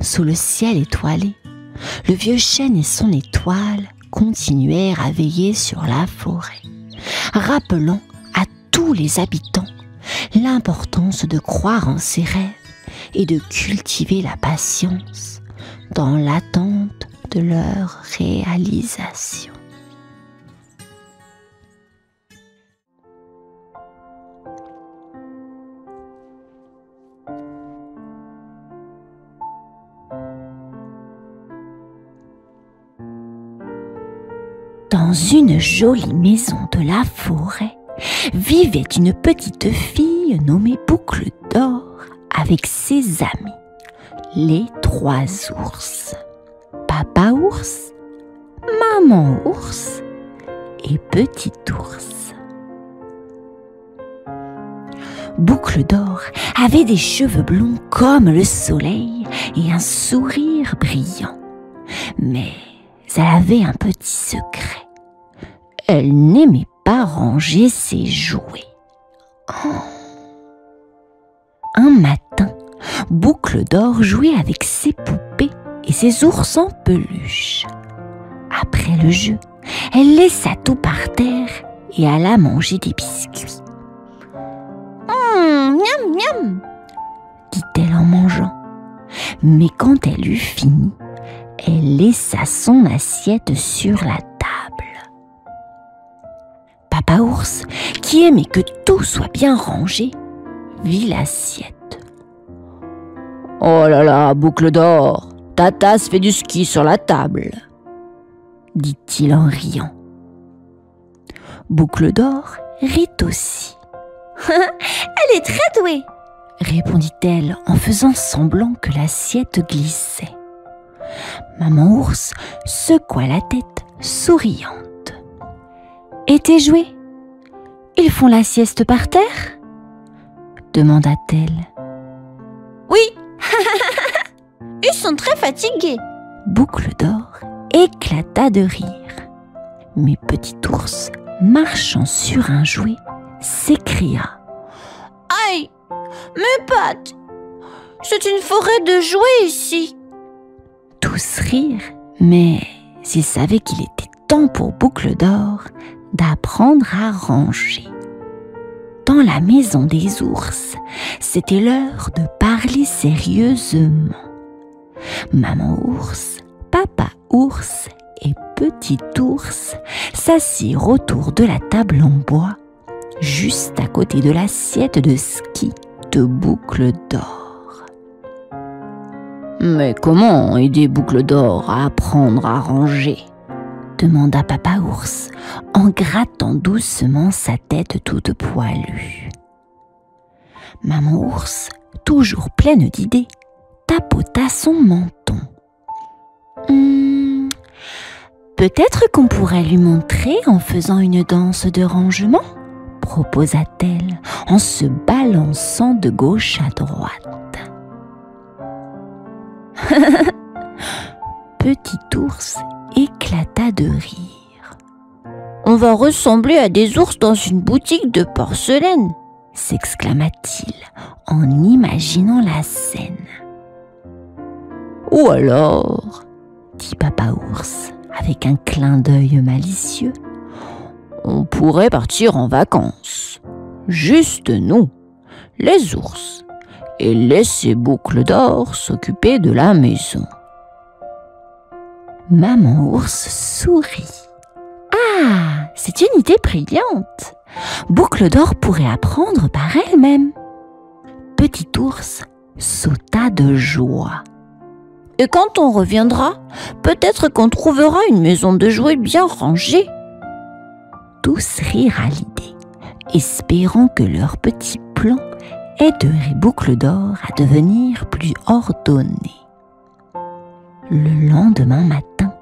sous le ciel étoilé, le vieux chêne et son étoile continuèrent à veiller sur la forêt, rappelant à tous les habitants l'importance de croire en ses rêves et de cultiver la patience dans l'attente de leur réalisation. Dans une jolie maison de la forêt, vivait une petite fille nommée Boucle d'Or avec ses amis, les 3 ours. Papa ours, maman ours et petit ours. Boucle d'Or avait des cheveux blonds comme le soleil et un sourire brillant. Mais elle avait un petit secret. Elle n'aimait pas ranger ses jouets. Un matin, Boucle d'Or jouait avec ses poupées et ses ours en peluche. Après le jeu, elle laissa tout par terre et alla manger des biscuits. Miam, miam, dit-elle en mangeant. Mais quand elle eut fini, elle laissa son assiette sur la table. Papa ours, qui aimait que tout soit bien rangé, vit l'assiette. « Oh là là, Boucle d'Or, ta tasse fait du ski sur la table !» dit-il en riant. Boucle d'Or rit aussi. « Elle est très douée !» répondit-elle en faisant semblant que l'assiette glissait. Maman ours secoua la tête, souriante. « Et tes jouets? Ils font la sieste par terre ?» demanda-t-elle. « Oui, ils sont très fatigués !» Boucle d'Or éclata de rire. Mais Petit ours, marchant sur un jouet, s'écria. « Aïe, mes pattes! C'est une forêt de jouets ici !» Tous rirent, mais ils savaient qu'il était temps pour Boucle d'Or d'apprendre à ranger. Dans la maison des ours, c'était l'heure de parler sérieusement. Maman ours, papa ours et petit ours s'assirent autour de la table en bois, juste à côté de l'assiette de ski de Boucle d'Or. Mais comment aider Boucle d'Or à apprendre à ranger ? demanda papa ours en grattant doucement sa tête toute poilue. Maman ours, toujours pleine d'idées, tapota son menton. Peut-être qu'on pourrait lui montrer en faisant une danse de rangement, proposa-t-elle en se balançant de gauche à droite. Petit ours éclata de rire. « On va ressembler à des ours dans une boutique de porcelaine !» s'exclama-t-il en imaginant la scène. « Ou alors, dit papa ours avec un clin d'œil malicieux, on pourrait partir en vacances, juste nous, les ours, et laisser Boucle d'Or s'occuper de la maison. » Maman ours sourit. « Ah, c'est une idée brillante. Boucle d'Or pourrait apprendre par elle-même. » Petit ours sauta de joie. « Et quand on reviendra, peut-être qu'on trouvera une maison de jouets bien rangée. » Tous rirent à l'idée, espérant que leur petit plan aiderait Boucle d'Or à devenir plus ordonnée. Le lendemain matin,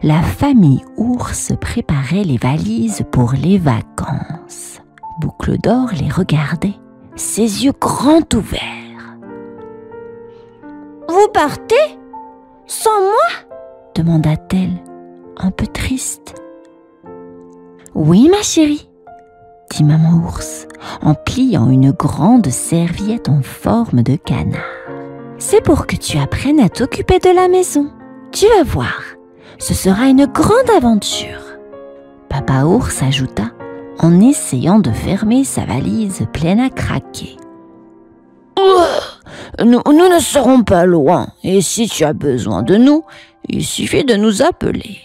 la famille ours préparait les valises pour les vacances. Boucle d'Or les regardait, ses yeux grands ouverts. « Vous partez ? Sans moi ?» demanda-t-elle, un peu triste. « Oui, ma chérie, » dit maman ours en pliant une grande serviette en forme de canard. « C'est pour que tu apprennes à t'occuper de la maison. Tu vas voir, ce sera une grande aventure. » Papa ours ajouta en essayant de fermer sa valise pleine à craquer. « Nous ne serons pas loin, et si tu as besoin de nous, il suffit de nous appeler. »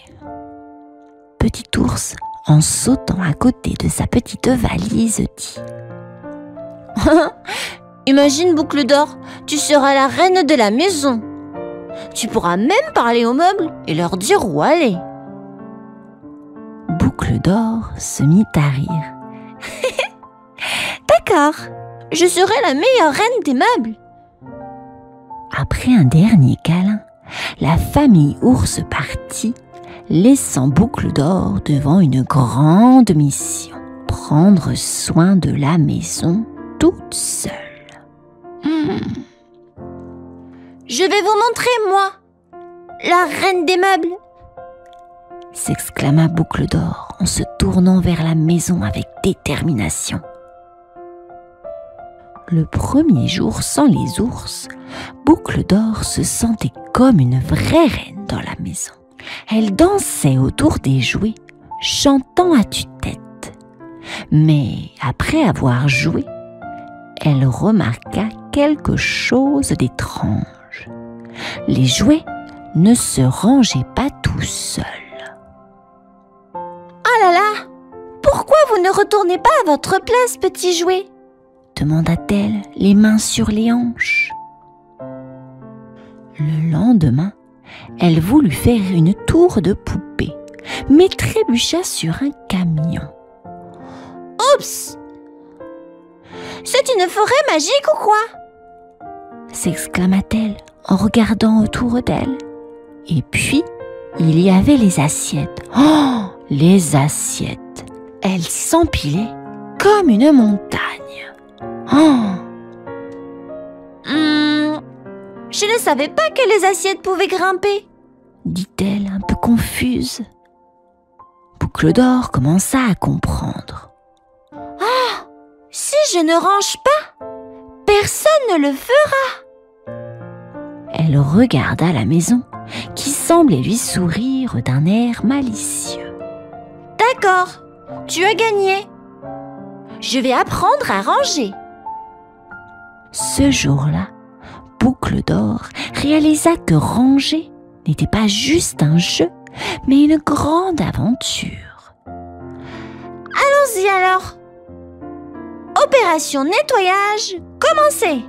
Petit ours, en sautant à côté de sa petite valise, dit « Imagine, Boucle d'Or, tu seras la reine de la maison. Tu pourras même parler aux meubles et leur dire où aller. » Boucle d'Or se mit à rire. « D'accord, je serai la meilleure reine des meubles. » Après un dernier câlin, la famille ours partit, laissant Boucle d'Or devant une grande mission, prendre soin de la maison toute seule. Je vais vous montrer, moi, la reine des meubles. S'exclama Boucle d'Or en se tournant vers la maison avec détermination. Le premier jour sans les ours, Boucle d'Or se sentait comme une vraie reine dans la maison. Elle dansait autour des jouets, chantant à tue-tête. Mais après avoir joué, elle remarqua quelque chose d'étrange. Les jouets ne se rangeaient pas tout seuls. Ah là là! Pourquoi vous ne retournez pas à votre place, petit jouet? Demanda-t-elle, les mains sur les hanches. Le lendemain, elle voulut faire une tour de poupée, mais trébucha sur un camion. Oups! C'est une forêt magique ou quoi? S'exclama-t-elle en regardant autour d'elle. Et puis, il y avait les assiettes. Oh, les assiettes! Elles s'empilaient comme une montagne. Oh! Je ne savais pas que les assiettes pouvaient grimper, dit-elle un peu confuse. Boucle d'Or commença à comprendre. Ah! Si je ne range pas, personne ne le fera. Elle regarda la maison qui semblait lui sourire d'un air malicieux. D'accord, tu as gagné. Je vais apprendre à ranger. Ce jour-là, Boucle d'Or réalisa que ranger n'était pas juste un jeu, mais une grande aventure. Allons-y alors. Opération nettoyage, commencez!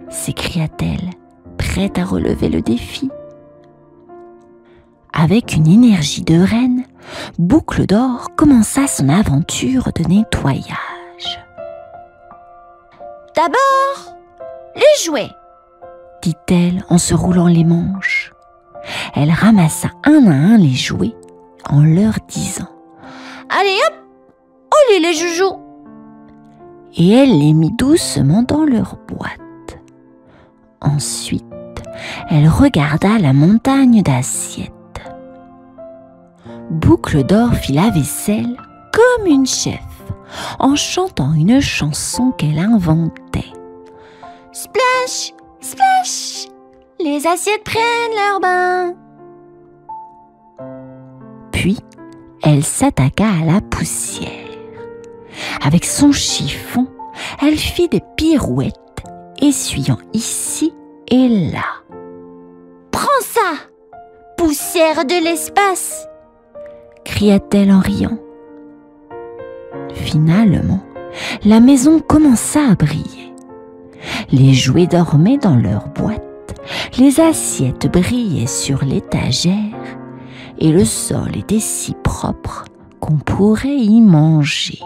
S'écria-t-elle, prête à relever le défi. Avec une énergie de reine, Boucle d'Or commença son aventure de nettoyage. D'abord, les jouets, dit-elle en se roulant les manches. Elle ramassa un à un les jouets en leur disant « Allez hop, au lit les joujoux !» Et elle les mit doucement dans leur boîte. Ensuite, elle regarda la montagne d'assiettes. Boucle d'Or fit la vaisselle comme une chef, en chantant une chanson qu'elle inventait. Splash, splash, les assiettes prennent leur bain. Puis, elle s'attaqua à la poussière. Avec son chiffon, elle fit des pirouettes, essuyant ici et là. « Prends ça, poussière de l'espace !» cria-t-elle en riant. Finalement, la maison commença à briller. Les jouets dormaient dans leur boîte, les assiettes brillaient sur l'étagère et le sol était si propre qu'on pourrait y manger.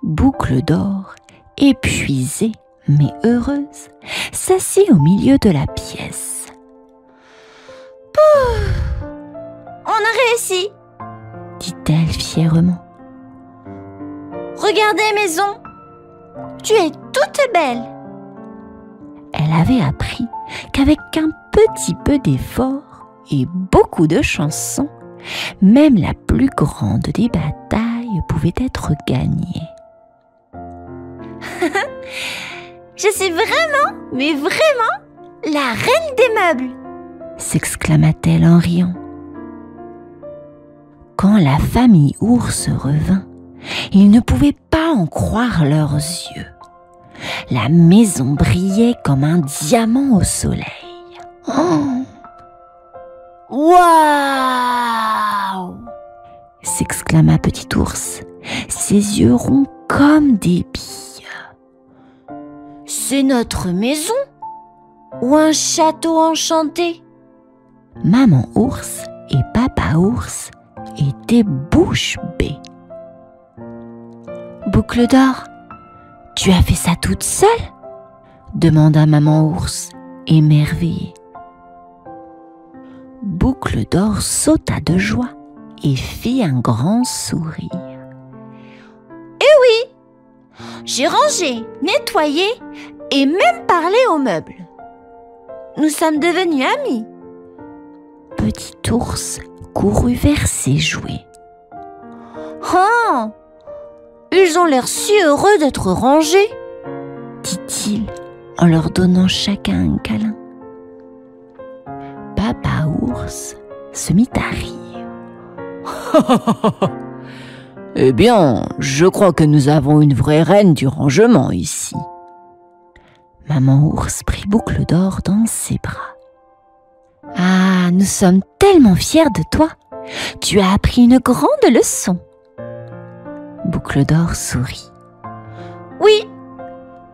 Boucle d'Or, épuisée mais heureuse, s'assit au milieu de la pièce. On a réussi, dit-elle fièrement. Regardez, maison, tu es toute belle. Elle avait appris qu'avec un petit peu d'effort et beaucoup de chansons, même la plus grande des batailles pouvait être gagnée. Je suis vraiment, mais vraiment, la reine des meubles, s'exclama-t-elle en riant. Quand la famille ours revint, ils ne pouvaient pas en croire leurs yeux. La maison brillait comme un diamant au soleil. Oh! Waouh! S'exclama Petit Ours, ses yeux ronds comme des billes. C'est notre maison ou un château enchanté? Maman Ours et Papa Ours étaient bouche bée. Boucle d'Or, tu as fait ça toute seule? demanda maman ours, émerveillée. Boucle d'Or sauta de joie et fit un grand sourire. J'ai rangé, nettoyé et même parlé aux meubles. Nous sommes devenus amis. Petit ours courut vers ses jouets. Oh, ils ont l'air si heureux d'être rangés, dit-il en leur donnant chacun un câlin. Papa ours se mit à rire. Eh bien, je crois que nous avons une vraie reine du rangement ici. Maman ours prit Boucle d'Or dans ses bras. Ah, nous sommes tellement fiers de toi. Tu as appris une grande leçon. Boucle d'Or sourit. Oui,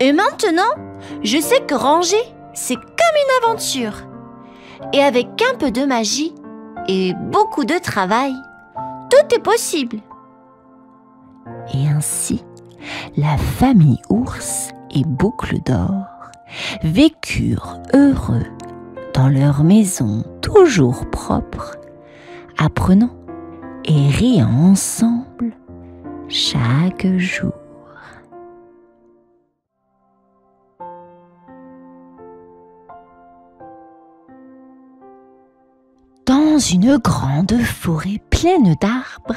et maintenant, je sais que ranger, c'est comme une aventure. Et avec un peu de magie et beaucoup de travail, tout est possible. Et ainsi, la famille ours et Boucle d'Or vécurent heureux dans leur maison toujours propre, apprenant et riant ensemble chaque jour. Dans une grande forêt pleine d'arbres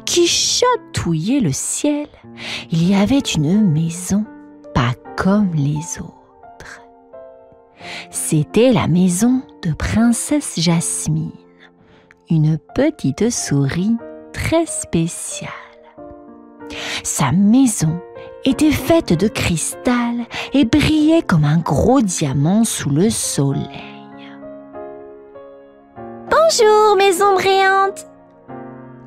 qui chatouillaient le ciel, il y avait une maison pas comme les autres. C'était la maison de Princesse Jasmine, une petite souris très spéciale. Sa maison était faite de cristal et brillait comme un gros diamant sous le soleil. Bonjour, maison brillante,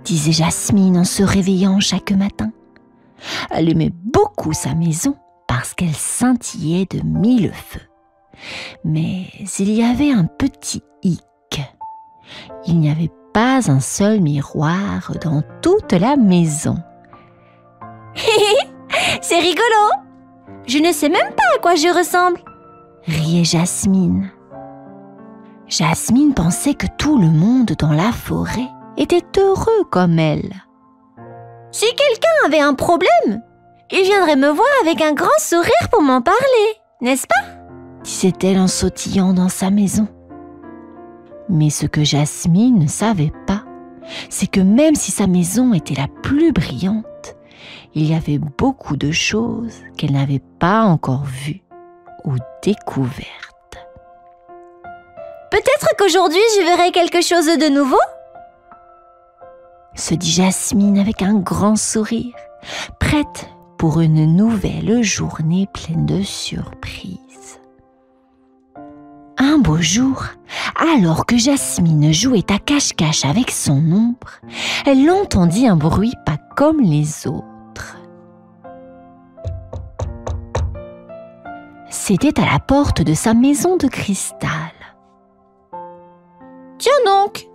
disait Jasmine en se réveillant chaque matin. Elle aimait beaucoup sa maison parce qu'elle scintillait de 1000 feux. Mais il y avait un petit hic. Il n'y avait pas un seul miroir dans toute la maison. C'est rigolo. Je ne sais même pas à quoi je ressemble, riait Jasmine. Jasmine pensait que tout le monde dans la forêt était heureux comme elle. Si quelqu'un avait un problème, il viendrait me voir avec un grand sourire pour m'en parler, n'est-ce pas? Disait-elle en sautillant dans sa maison. Mais ce que Jasmine ne savait pas, c'est que même si sa maison était la plus brillante, il y avait beaucoup de choses qu'elle n'avait pas encore vues ou découvertes. Peut-être qu'aujourd'hui je verrai quelque chose de nouveau? Se dit Jasmine avec un grand sourire, prête pour une nouvelle journée pleine de surprises. Un beau jour, alors que Jasmine jouait à cache-cache avec son ombre, elle entendit un bruit pas comme les autres. C'était à la porte de sa maison de cristal. Tiens donc,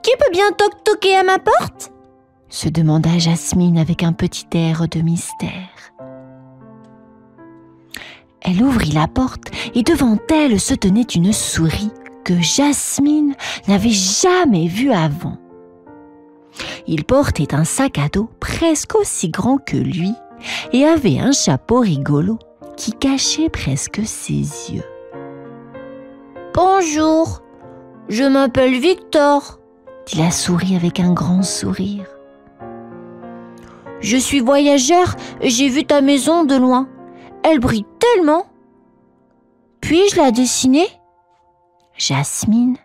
qui peut bien toc-toquer à ma porte? Se demanda Jasmine avec un petit air de mystère. Elle ouvrit la porte et devant elle se tenait une souris que Jasmine n'avait jamais vue avant. Il portait un sac à dos presque aussi grand que lui et avait un chapeau rigolo qui cachait presque ses yeux. Bonjour, je m'appelle Victor, dit la souris avec un grand sourire. Je suis voyageur et j'ai vu ta maison de loin. Elle brille tellement. Puis-je la dessiner? Jasmine,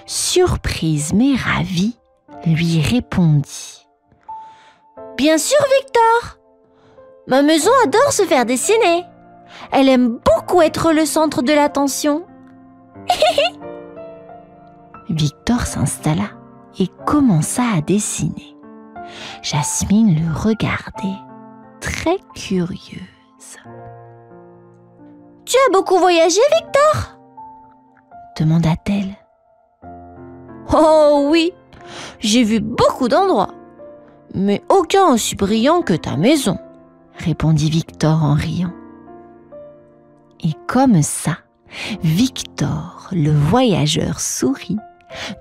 surprise mais ravie, lui répondit. Bien sûr, Victor. Ma maison adore se faire dessiner. Elle aime beaucoup être le centre de l'attention. Victor s'installa et commença à dessiner. Jasmine le regardait, très curieuse. Tu as beaucoup voyagé, Victor? demanda-t-elle. Oh oui, j'ai vu beaucoup d'endroits, mais aucun aussi brillant que ta maison, répondit Victor en riant. Et comme ça, Victor, le voyageur souris,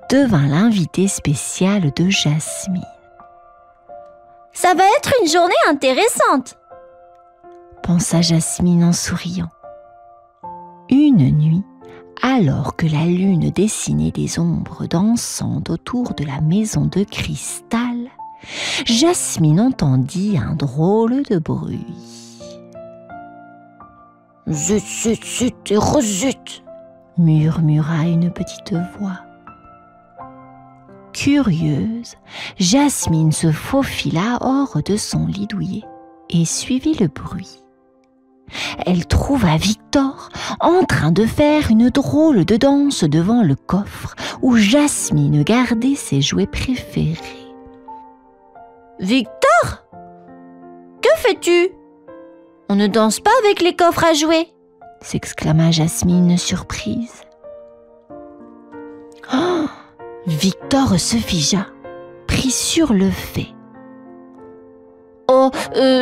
devint l'invité spécial de Jasmine. Ça va être une journée intéressante, pensa Jasmine en souriant. Une nuit, alors que la lune dessinait des ombres dansantes autour de la maison de cristal, Jasmine entendit un drôle de bruit. « Zut, zut, zut et rezut !» murmura une petite voix. Curieuse, Jasmine se faufila hors de son lit douillet et suivit le bruit. Elle trouva Victor en train de faire une drôle de danse devant le coffre où Jasmine gardait ses jouets préférés. « Victor, que fais-tu ? On ne danse pas avec les coffres à jouets !» s'exclama Jasmine surprise. Oh, Victor se figea, pris sur le fait. « Oh,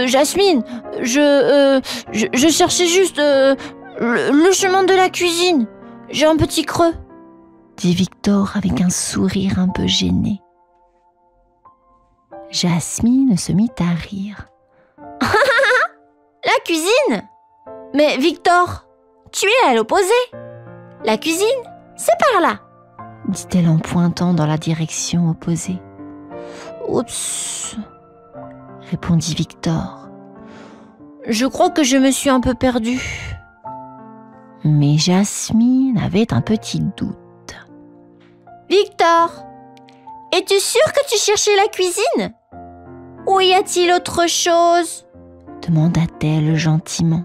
Jasmine, je cherchais juste le chemin de la cuisine. J'ai un petit creux, » dit Victor avec un sourire un peu gêné. Jasmine se mit à rire. « La cuisine ? Mais Victor, tu es à l'opposé. La cuisine, c'est par là, » dit-elle en pointant dans la direction opposée. « Oups !» répondit Victor. « Je crois que je me suis un peu perdue. » Mais Jasmine avait un petit doute. « Victor, es-tu sûr que tu cherchais la cuisine ? Ou y a-t-il autre chose ? » demanda-t-elle gentiment.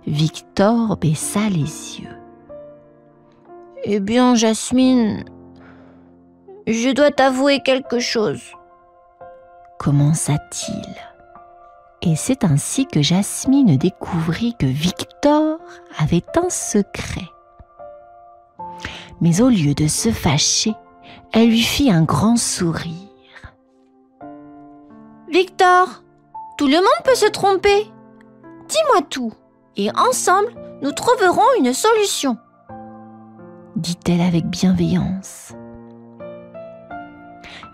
Victor baissa les yeux. « Eh bien, Jasmine, je dois t'avouer quelque chose, » commença-t-il. Et c'est ainsi que Jasmine découvrit que Victor avait un secret. Mais au lieu de se fâcher, elle lui fit un grand sourire. « Victor, tout le monde peut se tromper. Dis-moi tout, et ensemble, nous trouverons une solution, » dit-elle avec bienveillance.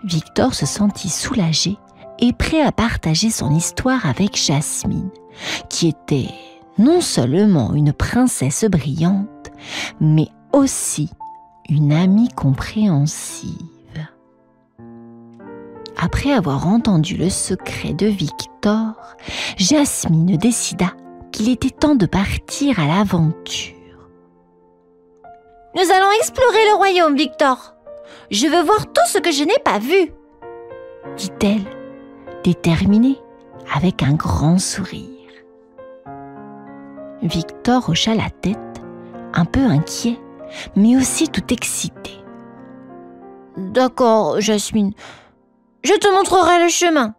Victor se sentit soulagé et prêt à partager son histoire avec Jasmine, qui était non seulement une princesse brillante, mais aussi une amie compréhensive. Après avoir entendu le secret de Victor, Jasmine décida qu'il était temps de partir à l'aventure. « Nous allons explorer le royaume, Victor. Je veux voir tout ce que je n'ai pas vu, » dit-elle, déterminée, avec un grand sourire. Victor hocha la tête, un peu inquiet, mais aussi tout excité. « D'accord, Jasmine, je te montrerai le chemin. »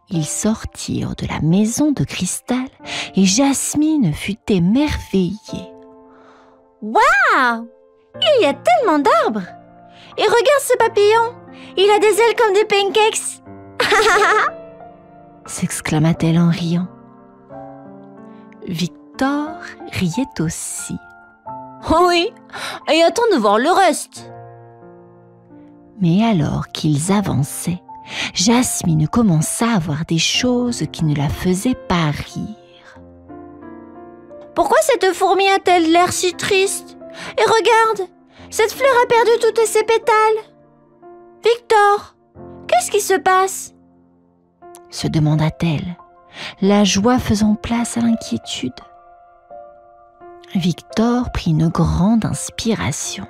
Ils sortirent de la maison de cristal et Jasmine fut émerveillée. « Waouh! Il y a tellement d'arbres! Et regarde ce papillon! Il a des ailes comme des pancakes! » s'exclama-t-elle en riant. Victor riait aussi. « Oh oui, et attends de voir le reste !» Mais alors qu'ils avançaient, Jasmine commença à voir des choses qui ne la faisaient pas rire. « Pourquoi cette fourmi a-t-elle l'air si triste? Et regarde, cette fleur a perdu toutes ses pétales. Victor, qu'est-ce qui se passe ?» se demanda-t-elle, la joie faisant place à l'inquiétude. Victor prit une grande inspiration.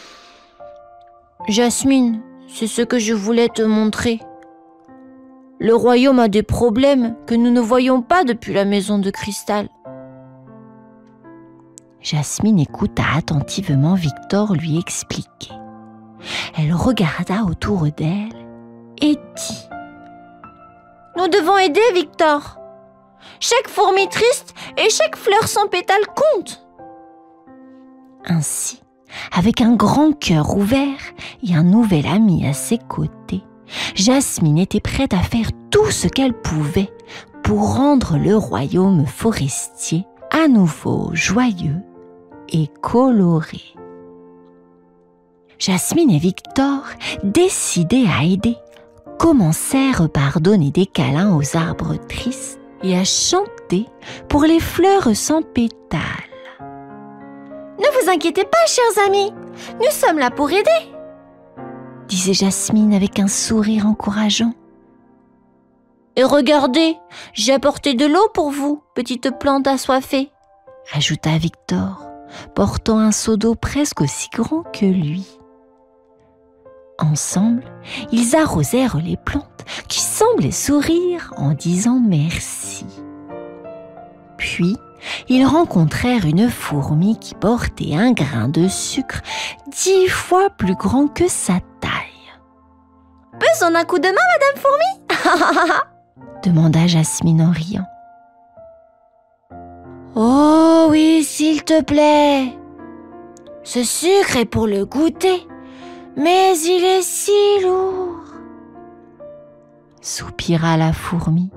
« Jasmine, c'est ce que je voulais te montrer. Le royaume a des problèmes que nous ne voyons pas depuis la maison de cristal. » Jasmine écouta attentivement Victor lui expliquer. Elle regarda autour d'elle et dit: « Nous devons aider Victor. Chaque fourmi triste et chaque fleur sans pétales compte. » Ainsi, avec un grand cœur ouvert et un nouvel ami à ses côtés, Jasmine était prête à faire tout ce qu'elle pouvait pour rendre le royaume forestier à nouveau joyeux et coloré. Jasmine et Victor, décidés à aider, commencèrent par donner des câlins aux arbres tristes et à chanter pour les fleurs sans pétales. Ne vous inquiétez pas, chers amis, nous sommes là pour aider, disait Jasmine avec un sourire encourageant. Et regardez, j'ai apporté de l'eau pour vous, petite plante assoiffée, ajouta Victor, portant un seau d'eau presque aussi grand que lui. Ensemble, ils arrosèrent les plantes qui semblaient sourire en disant merci. Puis, ils rencontrèrent une fourmi qui portait un grain de sucre 10 fois plus grand que sa taille. « Peux-je en un coup de main, Madame Fourmi ?» demanda Jasmine en riant. « Oh oui, s'il te plaît. Ce sucre est pour le goûter, mais il est si lourd. » soupira la fourmi.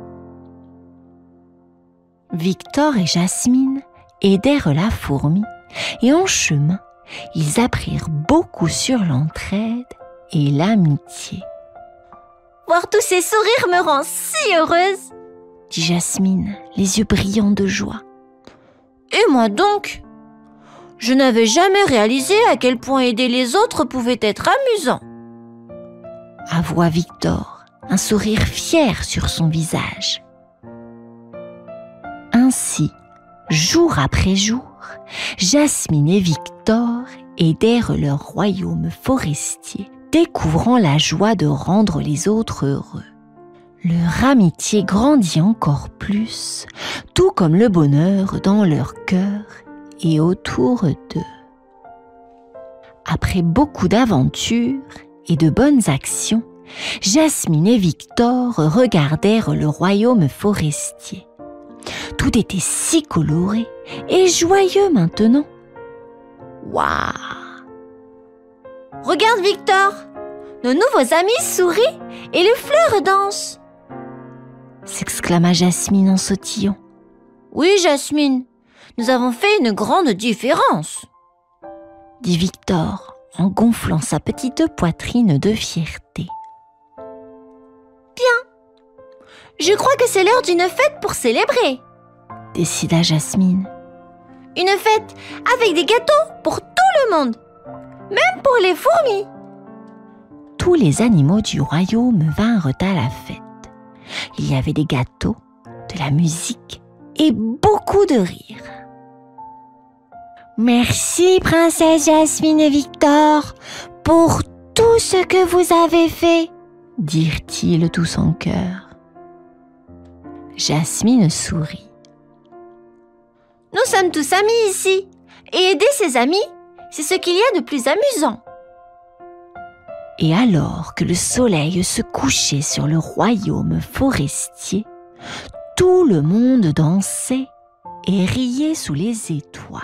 Victor et Jasmine aidèrent la fourmi et en chemin, ils apprirent beaucoup sur l'entraide et l'amitié. « Voir tous ces sourires me rend si heureuse !» dit Jasmine, les yeux brillants de joie. « Et moi donc ? Je n'avais jamais réalisé à quel point aider les autres pouvait être amusant. » avoua Victor, un sourire fier sur son visage. Ainsi, jour après jour, Jasmine et Victor aidèrent leur royaume forestier, découvrant la joie de rendre les autres heureux. Leur amitié grandit encore plus, tout comme le bonheur dans leur cœur et autour d'eux. Après beaucoup d'aventures et de bonnes actions, Jasmine et Victor regardèrent le royaume forestier. Tout était si coloré et joyeux maintenant. Waouh! Regarde, Victor! Nos nouveaux amis sourient et les fleurs dansent! S'exclama Jasmine en sautillant. Oui, Jasmine, nous avons fait une grande différence, dit Victor en gonflant sa petite poitrine de fierté. Bien, je crois que c'est l'heure d'une fête pour célébrer, décida Jasmine. Une fête avec des gâteaux pour tout le monde, même pour les fourmis. Tous les animaux du royaume vinrent à la fête. Il y avait des gâteaux, de la musique et beaucoup de rires. Merci, princesse Jasmine et Victor, pour tout ce que vous avez fait, dirent-ils tous en chœur. Jasmine sourit. Nous sommes tous amis ici, et aider ses amis, c'est ce qu'il y a de plus amusant. Et alors que le soleil se couchait sur le royaume forestier, tout le monde dansait et riait sous les étoiles.